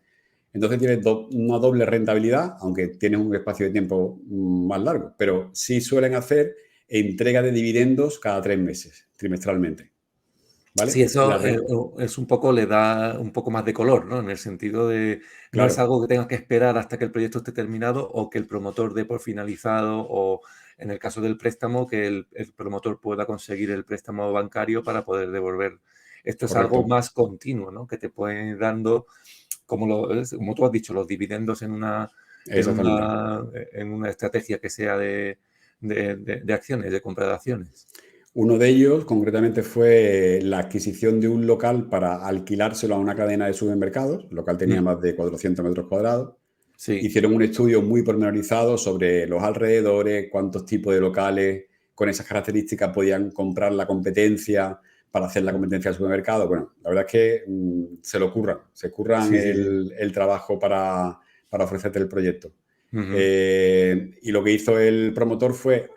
Entonces tienes una doble rentabilidad, aunque tienes un espacio de tiempo más largo, pero sí suelen hacer entrega de dividendos cada 3 meses, trimestralmente,
Sí,
¿vale?
eso es un poco, le da un poco más de color, ¿no? En el sentido de, no es
Claro,
algo que tengas que esperar hasta que el proyecto esté terminado o que el promotor dé por finalizado o, en el caso del préstamo, que el promotor pueda conseguir el préstamo bancario para poder devolver. Esto es algo
correcto,
más continuo, ¿no? Que te puede ir dando, como tú has dicho, los dividendos
exactamente.
en una estrategia que sea de acciones, de compra de acciones.
Uno de ellos, concretamente, fue la adquisición de un local para alquilárselo a una cadena de supermercados. El local tenía
Mm,
más de 400 metros cuadrados.
Sí.
Hicieron un estudio muy pormenorizado sobre los alrededores, cuántos tipos de locales con esas características podían comprar la competencia para hacer la competencia al supermercado. Bueno, la verdad es que se curran
Sí, sí, sí.
el trabajo para ofrecerte el proyecto.
Ujú.
Y lo que hizo el promotor fue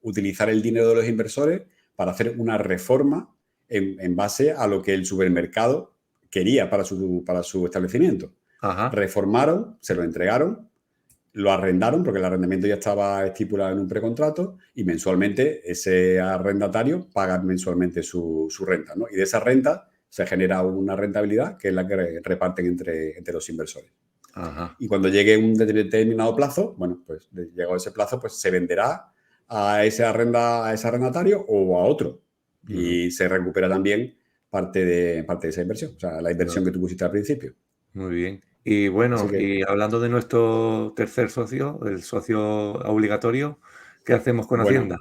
utilizar el dinero de los inversores para hacer una reforma en base a lo que el supermercado quería para su establecimiento.
Ajá.
Reformaron, se lo entregaron, lo arrendaron porque el arrendamiento ya estaba estipulado en un precontrato y mensualmente ese arrendatario paga mensualmente su renta, ¿no? Y de esa renta se genera una rentabilidad que es la que reparten entre los inversores.
Ajá.
Y cuando llegue un determinado plazo, bueno, pues llegado ese plazo, pues se venderá a ese arrendatario o a otro. Y se recupera también parte de esa inversión, o sea, la inversión que tú pusiste al principio.
Muy bien. Y bueno,
Así que,
y hablando de nuestro tercer socio, el socio obligatorio, ¿qué hacemos con
bueno,
Hacienda?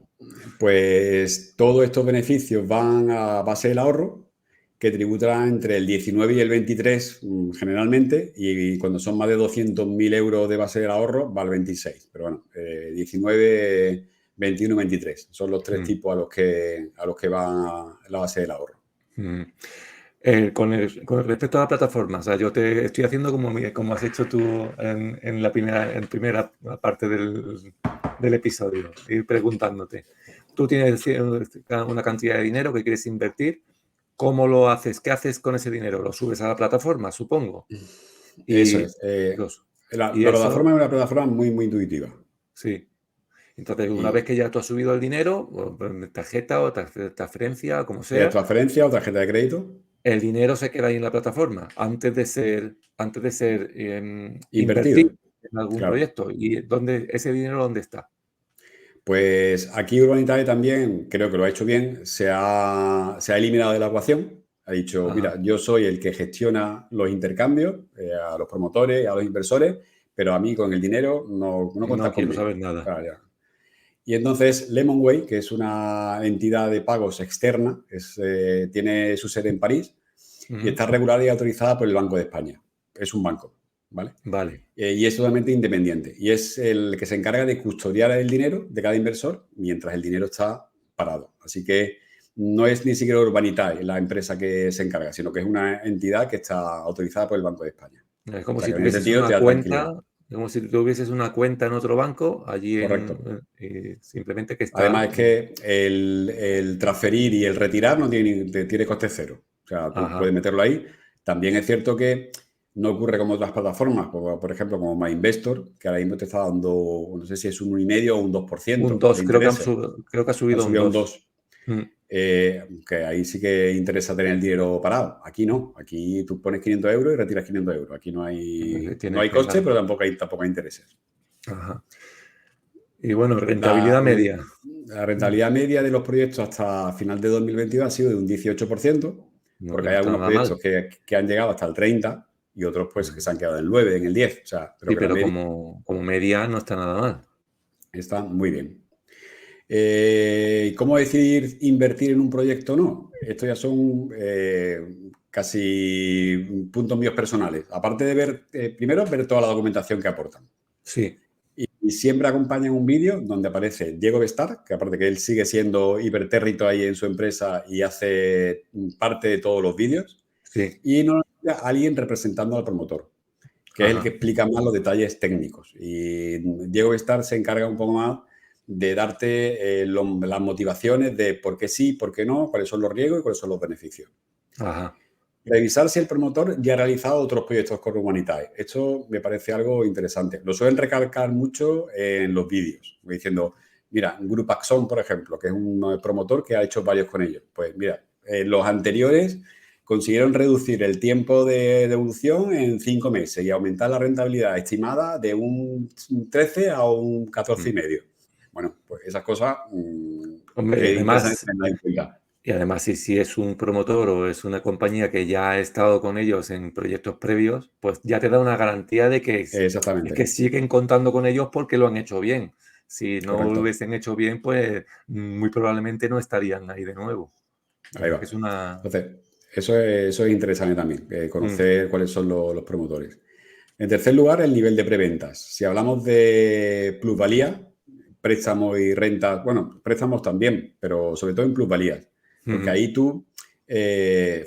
pues todos estos beneficios van a base del ahorro, que tributará entre el 19 y el 23 generalmente, y cuando son más de 200.000 euros de base del ahorro va al 26. Pero bueno, 19, 21 y 23 son los tres tipos a los que va la base del ahorro.
Mm. Con respecto a la plataforma, o sea, yo te estoy haciendo como has hecho tú en la primera parte del episodio, ir preguntándote. Tú tienes una cantidad de dinero que quieres invertir. ¿Cómo lo haces? ¿Qué haces con ese dinero? ¿Lo subes a la plataforma, supongo?
Eso
Y,
es. La
y eso,
plataforma es una plataforma muy, muy intuitiva.
sí. Entonces, una vez
Y
que ya tú has subido el dinero, o tarjeta o transferencia, como sea,
transferencia o tarjeta de crédito,
el dinero se queda ahí en la plataforma antes de ser
invertido.
invertido en algún
Claro.
proyecto. ¿Y ese dinero dónde está?
Pues aquí Urbanitae también, creo que lo ha hecho bien, se ha eliminado de la ecuación. Ha dicho,
Ajá.
mira, yo soy el que gestiona los intercambios a los promotores, a los inversores, pero a mí con el dinero no
No
cuentas
quiero
conmigo.
saber nada.
Claro, ya. Y entonces Lemonway, que es una entidad de pagos externa, tiene su sede en París y está regulada y autorizada por el Banco de España. Es un banco, ¿vale?
Vale.
Y es totalmente independiente. Y es el que se encarga de custodiar el dinero de cada inversor mientras el dinero está parado. Así que no es ni siquiera Urbanitae la empresa que se encarga, sino que es una entidad que está autorizada por el Banco de España.
Es
O
como
sea
si
que en ese
tuvieses
sentido te
una
da tranquilidad.
cuenta, en otro banco, allí
Correcto.
simplemente que está.
Además es que el transferir y el retirar no tiene coste cero. O sea, tú
Ajá.
puedes meterlo ahí. También es cierto que no ocurre como otras plataformas, por ejemplo, como MyInvestor, que ahora mismo te está dando, no sé si es un 1,5 o un
Un
2%
2,
de intereses.
creo que ha
Han
subido un
subido a un
2.
2. Que ahí sí que interesa tener el dinero parado. Aquí no. Aquí tú pones 500 euros y retiras 500 euros. Aquí no hay coste, pero tampoco hay intereses.
Ajá. Y bueno, rentabilidad media.
La rentabilidad media de los proyectos hasta final de 2022 ha sido de un 18%,
No,
porque
que
hay
no está
algunos
nada
proyectos
mal.
que han llegado hasta el 30% y otros pues que se han quedado en el 9%, en el 10%. O sea, pero
Sí,
que la
pero
media
como media no está nada mal.
está muy bien. ¿Cómo decidir invertir en un proyecto o no? Esto ya son casi puntos míos personales. Aparte de ver, primero, ver toda la documentación que aportan.
Sí.
Y siempre acompaña un vídeo donde aparece Diego Bestar, que aparte que él sigue siendo hipertérrito ahí en su empresa y hace parte de todos los vídeos.
Sí.
Y no alguien representando al promotor, que es el que explica más los detalles técnicos. Y Diego Bestar se encarga un poco más de darte las motivaciones de por qué sí, por qué no, cuáles son los riesgos y cuáles son los beneficios.
Ajá.
Revisar si el promotor ya ha realizado otros proyectos con Urbanitae. Esto me parece algo interesante. Lo suelen recalcar mucho en los vídeos, diciendo, mira, Grupo Axon, por ejemplo, que es un promotor que ha hecho varios con ellos. Pues mira, los anteriores consiguieron reducir el tiempo de devolución en 5 meses y aumentar la rentabilidad estimada de un 13 a un 14,5. Bueno, pues esas cosas
Hombre,
es interesante tenerlas en cuenta.
y además si es un promotor o es una compañía que ya ha estado con ellos en proyectos previos, pues ya te da una garantía de que
Exactamente.
siguen contando con ellos porque lo han hecho bien. Si no lo
Correcto.
hubiesen hecho bien, pues muy probablemente no estarían ahí de nuevo.
Ahí va.
Es una...
Entonces, eso es interesante también, conocer cuáles son los promotores. En tercer lugar, el nivel de preventas. Si hablamos de plusvalía, préstamos y rentas, bueno, préstamos también, pero sobre todo en plusvalías, porque ahí tú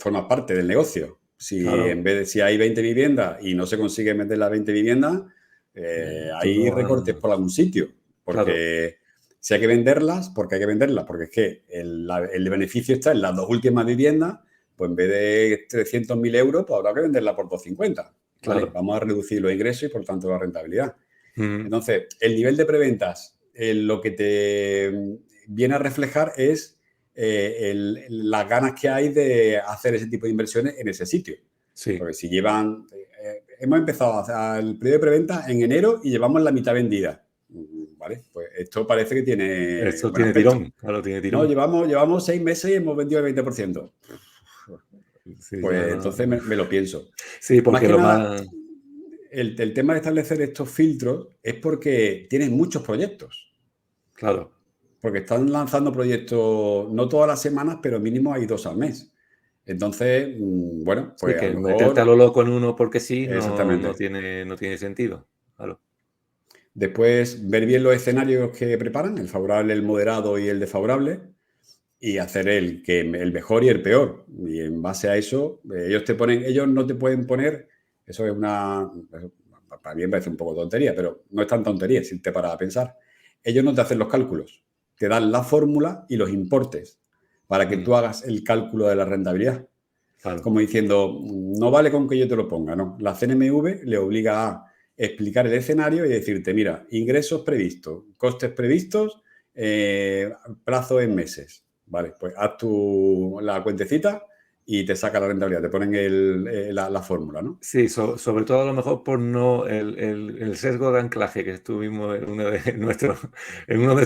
formas parte del negocio. Si
Claro.
en vez de si hay 20 viviendas y no se consigue meter las 20 viviendas, hay
no vas-
recortes por algún sitio, porque si hay que venderlas, porque hay que venderlas, porque es que el beneficio está en las dos últimas viviendas, pues en vez de 300.000 euros, pues habrá que venderla por 250. ¿Vale?
Claro.
Vamos a reducir los ingresos y por tanto la rentabilidad.
Ujú.
Entonces, el nivel de preventas, lo que te viene a reflejar es las ganas que hay de hacer ese tipo de inversiones en ese sitio.
Sí.
Porque si llevan... hemos empezado a hacer el periodo de preventa en enero y llevamos la mitad vendida. ¿Vale? Pues esto parece que tiene...
Esto
buen
tiene
aspecto.
tirón. Claro, tiene tirón.
No, llevamos 6 meses y hemos vendido el 20%.
Sí,
Pues
ya no-
entonces me lo pienso.
Sí, porque
que
lo
nada,
más...
el tema de establecer estos filtros es porque tienen muchos proyectos.
Claro.
Porque están lanzando proyectos no todas las semanas, pero mínimo hay 2 al mes. Entonces, bueno, pues
Sí, que
a lo
meterte a
mejor...
lo loco en uno porque sí no
Exactamente.
tiene sentido. Claro.
Después, ver bien los escenarios que preparan, el favorable, el moderado y el desfavorable, y hacer el mejor y el peor. Y en base a eso, ellos no te pueden poner, eso para mí me parece un poco tontería, pero no es tan tontería si te paras a pensar. Ellos no te hacen los cálculos, te dan la fórmula y los importes para que tú hagas el cálculo de la rentabilidad.
Claro.
Como diciendo, no vale con que yo te lo ponga, no. La CNMV le obliga a explicar el escenario y decirte, mira, ingresos previstos, costes previstos, plazo en meses. Vale, pues haz la cuentecita y te saca la rentabilidad, te ponen la fórmula, ¿no?
Sí, sobre todo a lo mejor por no el sesgo de anclaje que estuvimos en uno de nuestros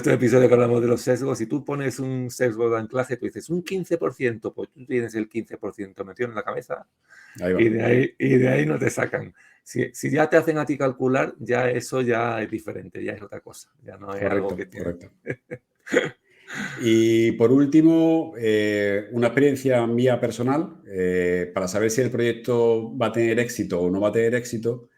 episodios que hablamos de los sesgos. Si tú pones un sesgo de anclaje, tú dices un 15%, pues tú tienes el 15% metido en la cabeza
Ahí va.
y de ahí no te sacan. Si ya te hacen a ti calcular, ya eso ya es diferente, ya es otra cosa. Ya no es algo que tiene.
Correcto. Y por último, una experiencia mía personal, para saber si el proyecto va a tener éxito o no va a tener éxito,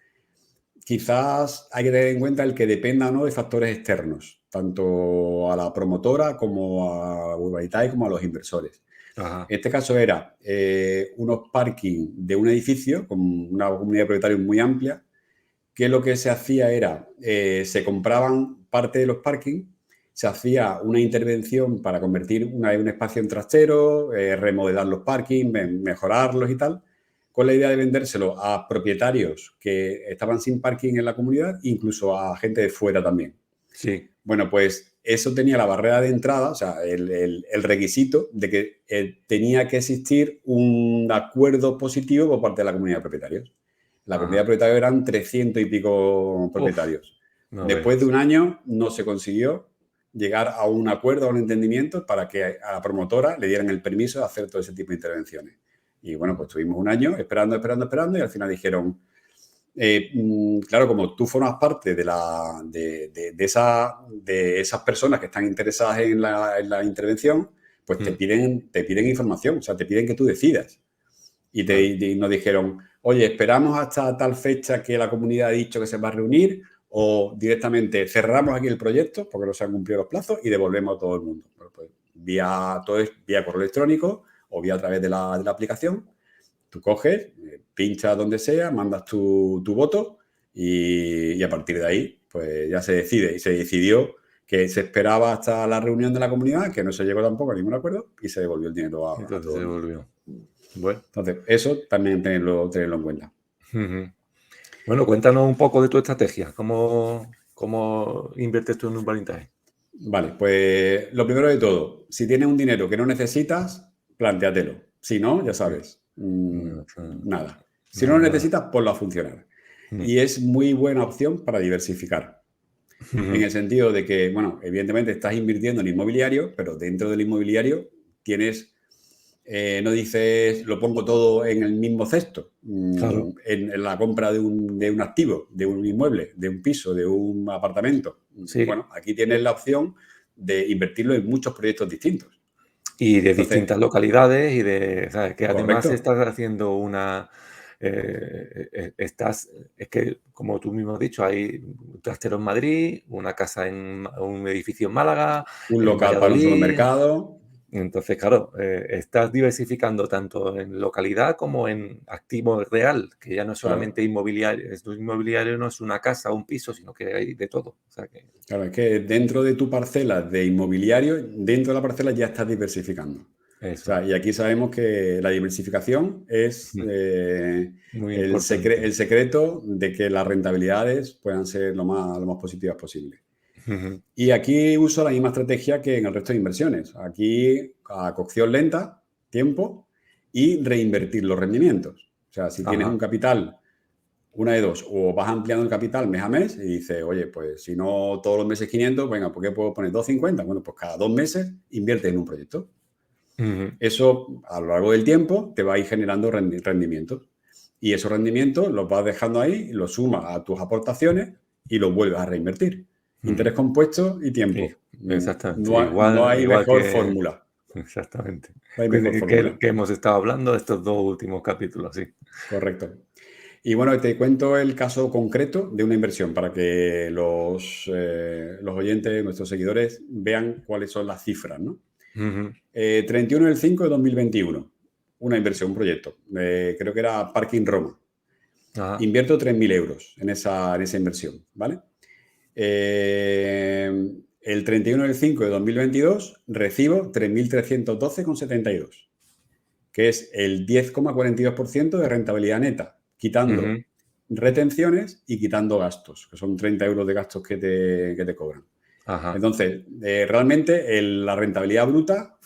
quizás hay que tener en cuenta el que dependa o no de factores externos, tanto a la promotora como a Urbanitae como a los inversores.
Ajá.
En este caso era unos parking de un edificio con una comunidad de propietarios muy amplia, que lo que se hacía era, se compraban parte de los parking, se hacía una intervención para convertir un espacio en trastero, remodelar los parking, mejorarlos y tal, con la idea de vendérselo a propietarios que estaban sin parking en la comunidad, incluso a gente de fuera también.
Sí.
Bueno, pues eso tenía la barrera de entrada, o sea, el requisito de que tenía que existir un acuerdo positivo por parte de la comunidad de propietarios. La comunidad de propietarios eran 300 y pico propietarios. Después de un año no se consiguió llegar a un acuerdo, a un entendimiento para que a la promotora le dieran el permiso de hacer todo ese tipo de intervenciones. Y bueno, pues tuvimos un año esperando y al final dijeron, claro, como tú formas parte de esas personas que están interesadas en la intervención, pues te piden información, o sea, te piden que tú decidas. Y nos dijeron, oye, esperamos hasta tal fecha que la comunidad ha dicho que se va a reunir o directamente cerramos aquí el proyecto porque no se han cumplido los plazos y devolvemos a todo el mundo. Bueno, pues todo es vía correo electrónico o vía a través de la aplicación. Tú coges, pinchas donde sea, mandas tu voto y a partir de ahí pues ya se decide. Y se decidió que se esperaba hasta la reunión de la comunidad, que no se llegó tampoco a ningún acuerdo y se devolvió el dinero a
Entonces
todo
se
el mundo.
devolvió. Bueno.
Entonces, eso también tenerlo en cuenta.
Bueno, cuéntanos un poco de tu estrategia. ¿Cómo inviertes tú en Urbanitae?
Vale, pues lo primero de todo, si tienes un dinero que no necesitas, plantéatelo. Si no, ya sabes, nada. Si no lo necesitas, ponlo a funcionar. Y es muy buena opción para diversificar. En el sentido de que, bueno, evidentemente estás invirtiendo en inmobiliario, pero dentro del inmobiliario tienes... no dices, lo pongo todo en el mismo cesto.
Claro.
En la compra de un activo, de un inmueble, de un piso, de un apartamento.
Sí.
Bueno, aquí tienes la opción de invertirlo en muchos proyectos distintos.
Y de distintas localidades y ¿sabes? Que además
Correcto.
estás haciendo es que, como tú mismo has dicho, hay un trastero en Madrid, una casa en un edificio en Málaga,
Un
en
local para un solo
Valladolid.
mercado.
Entonces, claro, estás diversificando tanto en localidad como en activo real, que ya no es solamente inmobiliario. Esto inmobiliario no es una casa o un piso, sino que hay de todo. O sea que,
Claro, es que dentro de tu parcela de inmobiliario, dentro de la parcela ya estás diversificando. O
eso,
sea, y aquí sabemos que la diversificación es
muy
el
importante.
secreto de que las rentabilidades puedan ser lo más positivas posible.
Ujú.
Y aquí uso la misma estrategia que en el resto de inversiones. Aquí a cocción lenta, tiempo, y reinvertir los rendimientos. O sea, si tienes
Ajá.
un capital, una de dos, o vas ampliando el capital mes a mes y dices, oye, pues si no todos los meses 500, venga, ¿por qué puedo poner 250? Bueno, pues cada 2 meses inviertes en un proyecto.
Ujú.
Eso a lo largo del tiempo te va a ir generando rendimientos. Y esos rendimientos los vas dejando ahí, los sumas a tus aportaciones y los vuelves a reinvertir. Interés
Ujú.
compuesto y
Sí,
tiempo.
exactamente.
No hay
Igual
mejor
que...
fórmula.
Exactamente.
No hay mejor fórmula.
Que hemos estado hablando de estos 2 últimos capítulos, sí.
Correcto. Y bueno, te cuento el caso concreto de una inversión para que los oyentes, nuestros seguidores, vean cuáles son las cifras, ¿no?
Ujú.
31 del 5 de 2021. Una inversión, un proyecto. Creo que era Parking Roma.
Ajá.
Invierto 3.000 euros en esa inversión, ¿vale? El 31 del 5 de 2022 recibo 3.312,72, que es el 10,42% de rentabilidad neta, quitando
Ujú.
retenciones y quitando gastos, que son 30 euros de gastos que te cobran.
Ajá.
Entonces, realmente la rentabilidad bruta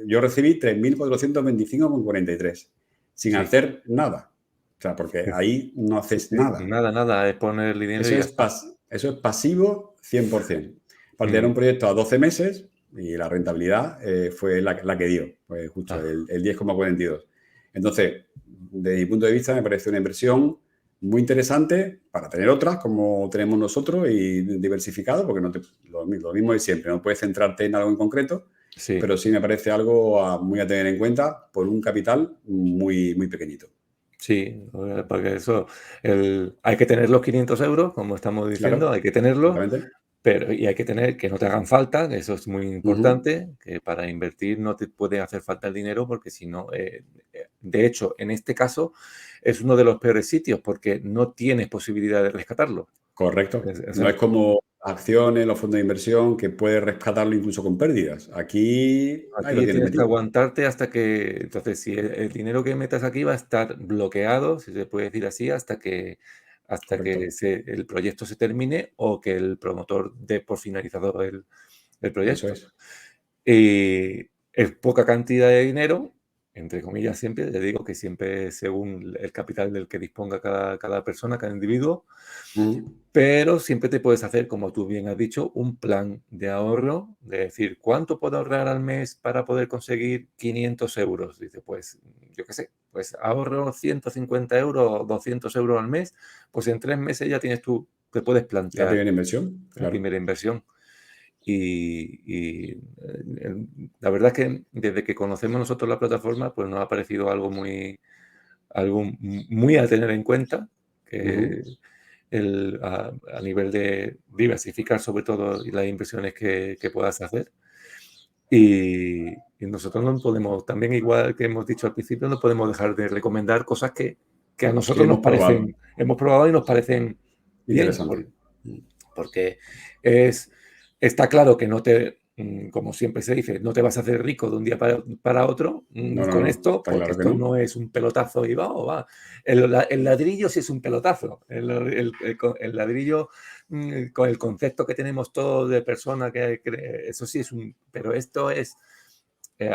yo recibí 3.425,43, sin
Sí.
hacer nada. O sea, porque ahí no
Sí,
haces
sí.
nada.
Nada, es poner el dinero y ya está.
Eso es pasivo 100%. Aparte, era un proyecto a 12 meses y la rentabilidad fue la que dio, pues justo
Ah,
el 10,42. Entonces, desde mi punto de vista, me parece una inversión muy interesante para tener otras como tenemos nosotros y diversificado, porque lo mismo de siempre, no puedes centrarte en algo en concreto,
sí.
pero sí me parece algo muy a tener en cuenta por un capital muy, muy pequeñito.
Sí, porque eso, hay que tener los 500 euros, como estamos diciendo,
Claro,
hay que tenerlos,
exactamente.
pero y hay que tener que no te hagan falta, que eso es muy
Ujú.
importante, que para invertir no te puede hacer falta el dinero porque si no, de hecho, en este caso es uno de los peores sitios porque no tienes posibilidad de rescatarlo.
Correcto.
O
No es
sea,
como acciones, los fondos de inversión, que puedes rescatarlo incluso con pérdidas. Aquí, ahí lo
aquí
tienes
tienes que
metido.
aguantarte hasta que, entonces, si el dinero que metas aquí va a estar bloqueado, si se puede decir así, hasta que
Correcto.
el proyecto se termine o que el promotor dé por finalizado el
Eso
proyecto.
es.
Y es poca cantidad de dinero, entre comillas siempre, le digo que siempre según el capital del que disponga cada persona, cada individuo,
Ujú.
pero siempre te puedes hacer, como tú bien has dicho, un plan de ahorro, de decir, ¿cuánto puedo ahorrar al mes para poder conseguir 500 euros? Dice, pues, yo qué sé, pues ahorro 150 euros o 200 euros al mes, pues en 3 meses ya te puedes
La
plantear
primera inversión,
la
claro.
primera inversión. La verdad es que desde que conocemos nosotros la plataforma, pues nos ha parecido algo muy a tener en cuenta, que
Ujú.
a nivel de diversificar sobre todo las inversiones que puedas hacer. Y nosotros no podemos, también igual que hemos dicho al principio, no podemos dejar de recomendar cosas que a
Que
nosotros nos
hemos probado.
parecen, hemos probado y nos parecen bien,
Interesante.
porque está claro que como siempre se dice, no te vas a hacer rico de un día para otro
No, no,
con
no.
esto,
Está
porque
claro que
esto
no.
no es un pelotazo y va. El ladrillo sí es un pelotazo. El ladrillo, con el concepto que tenemos todos de persona, eso sí es pero esto es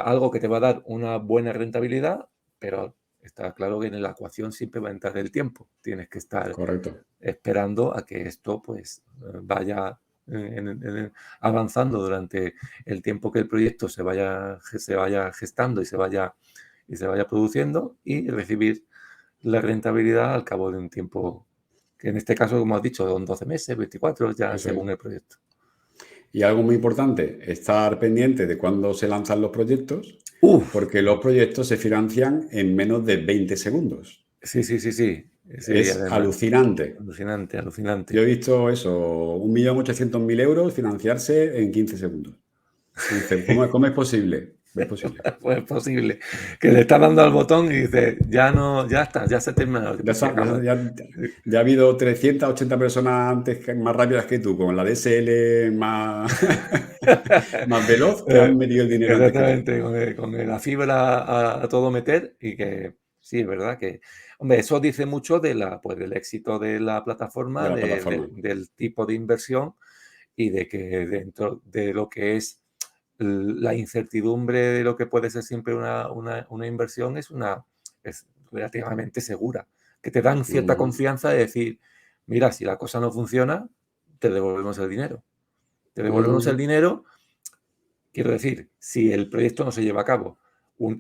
algo que te va a dar una buena rentabilidad, pero está claro que en la ecuación siempre va a entrar el tiempo. Tienes que estar
Correcto.
esperando a que esto pues vaya avanzando durante el tiempo que el proyecto se vaya gestando y se vaya produciendo y recibir la rentabilidad al cabo de un tiempo que en este caso, como has dicho, son 12 meses, 24, ya
Eso es.
según el proyecto.
Y algo muy importante, estar pendiente de cuándo se lanzan los proyectos,
Uf,
porque los proyectos se financian en menos de 20 segundos.
Sí, sí, sí, sí. Sí,
Es
además,
alucinante.
alucinante, alucinante.
Yo he visto eso, 1.800.000 euros financiarse en 15 segundos. Y dice, ¿cómo es posible? Es posible.
Pues es posible que le está dando al botón y dice, ya no, ya está, ya se ha terminado.
Ya, ya ha habido 380 personas más rápidas que tú, con la DSL más, más veloz, que han metido el dinero antes que tú.
Exactamente, con la fibra a todo meter y que sí, es verdad que, hombre, eso dice mucho de pues, del éxito de la plataforma,
De la plataforma.
del tipo de inversión y de que dentro de lo que es la incertidumbre de lo que puede ser siempre una inversión es relativamente segura, que te dan cierta confianza de decir, mira, si la cosa no funciona, te devolvemos el dinero. Te devolvemos el dinero, quiero decir, si el proyecto no se lleva a cabo.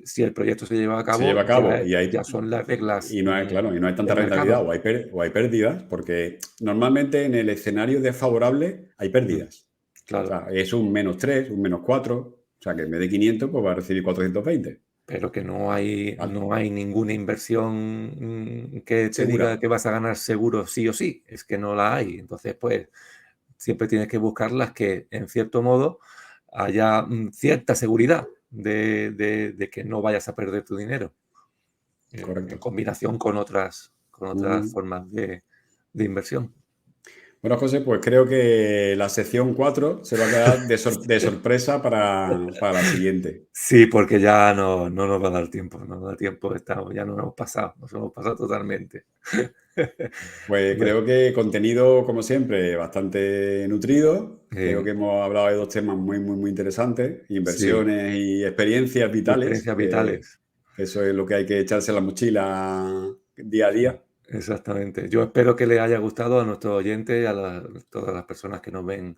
Si el proyecto se lleva a
Se
cabo,
lleva a cabo
ya son las reglas
y no hay, claro, y no hay tanta
del
rentabilidad
mercado.
o hay pérdidas, porque normalmente en el escenario desfavorable hay pérdidas. O
Claro,
sea, es un -3, un -4, o sea, que en vez de 500, pues va a recibir 420.
pero que
¿Vale?
no hay ninguna inversión que te
Segura.
diga que vas a ganar seguro sí o sí. Es que no la hay. Entonces, pues, siempre tienes que buscar las que, en cierto modo, haya cierta seguridad de que no vayas a perder tu dinero, en
Correcto.
combinación con otras formas de inversión.
Bueno, José, pues creo que la sección 4 se va a quedar de sorpresa para la siguiente.
Sí, porque ya no nos va a dar tiempo, no nos da tiempo, ya nos hemos pasado totalmente.
Pues
Bueno,
creo que contenido, como siempre, bastante nutrido. Creo
eh,
que hemos hablado de dos temas muy interesantes,
sí,
inversiones y experiencias vitales,
experiencias vitales.
que eso es lo que hay que echarse a la mochila día a día.
Exactamente. Yo espero que les haya gustado a nuestros oyentes, todas las personas que nos ven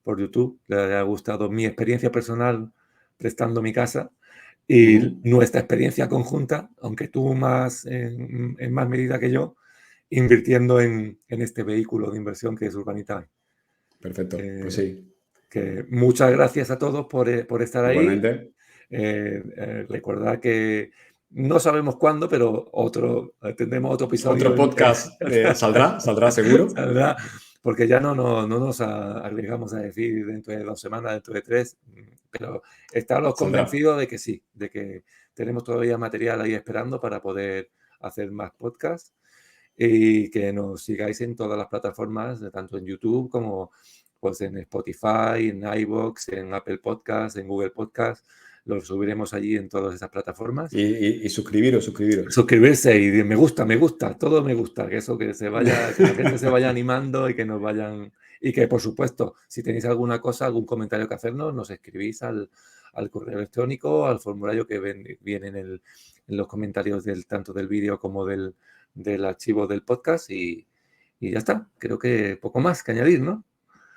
por YouTube, les haya gustado mi experiencia personal prestando mi casa y
Ujú.
nuestra experiencia conjunta, aunque tú más en más medida que yo, invirtiendo en este vehículo de inversión que es Urbanita.
Perfecto, pues
Eh,
sí.
que muchas gracias a todos por estar ahí.
Igualmente,
Recordad que no sabemos cuándo, pero tendremos otro
otro
episodio
podcast saldrá seguro.
saldrá, porque ya no nos arriesgamos a decir dentro de 2 semanas, dentro de 3, pero estamos
Saldrá.
convencidos de que sí, de que tenemos todavía material ahí esperando para poder hacer más podcasts y que nos sigáis en todas las plataformas, tanto en YouTube como pues, en Spotify, en iVoox, en Apple Podcasts, en Google Podcasts. Lo subiremos allí en todas esas plataformas.
Y suscribiros.
Suscribirse y me gusta, todo me gusta, que eso que la gente se vaya animando y que nos vayan. Y que, por supuesto, si tenéis alguna cosa, algún comentario que hacernos, nos escribís al correo electrónico, al formulario que viene en los comentarios tanto del vídeo como del archivo del podcast y ya está. Creo que poco más que añadir, ¿no?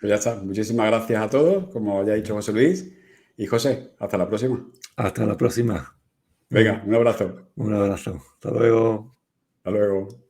Pues ya está. Muchísimas gracias a todos, como ya ha dicho José Luis. Y José, hasta la próxima.
Hasta la próxima.
Venga, un abrazo.
Un abrazo. Hasta luego.
Hasta luego.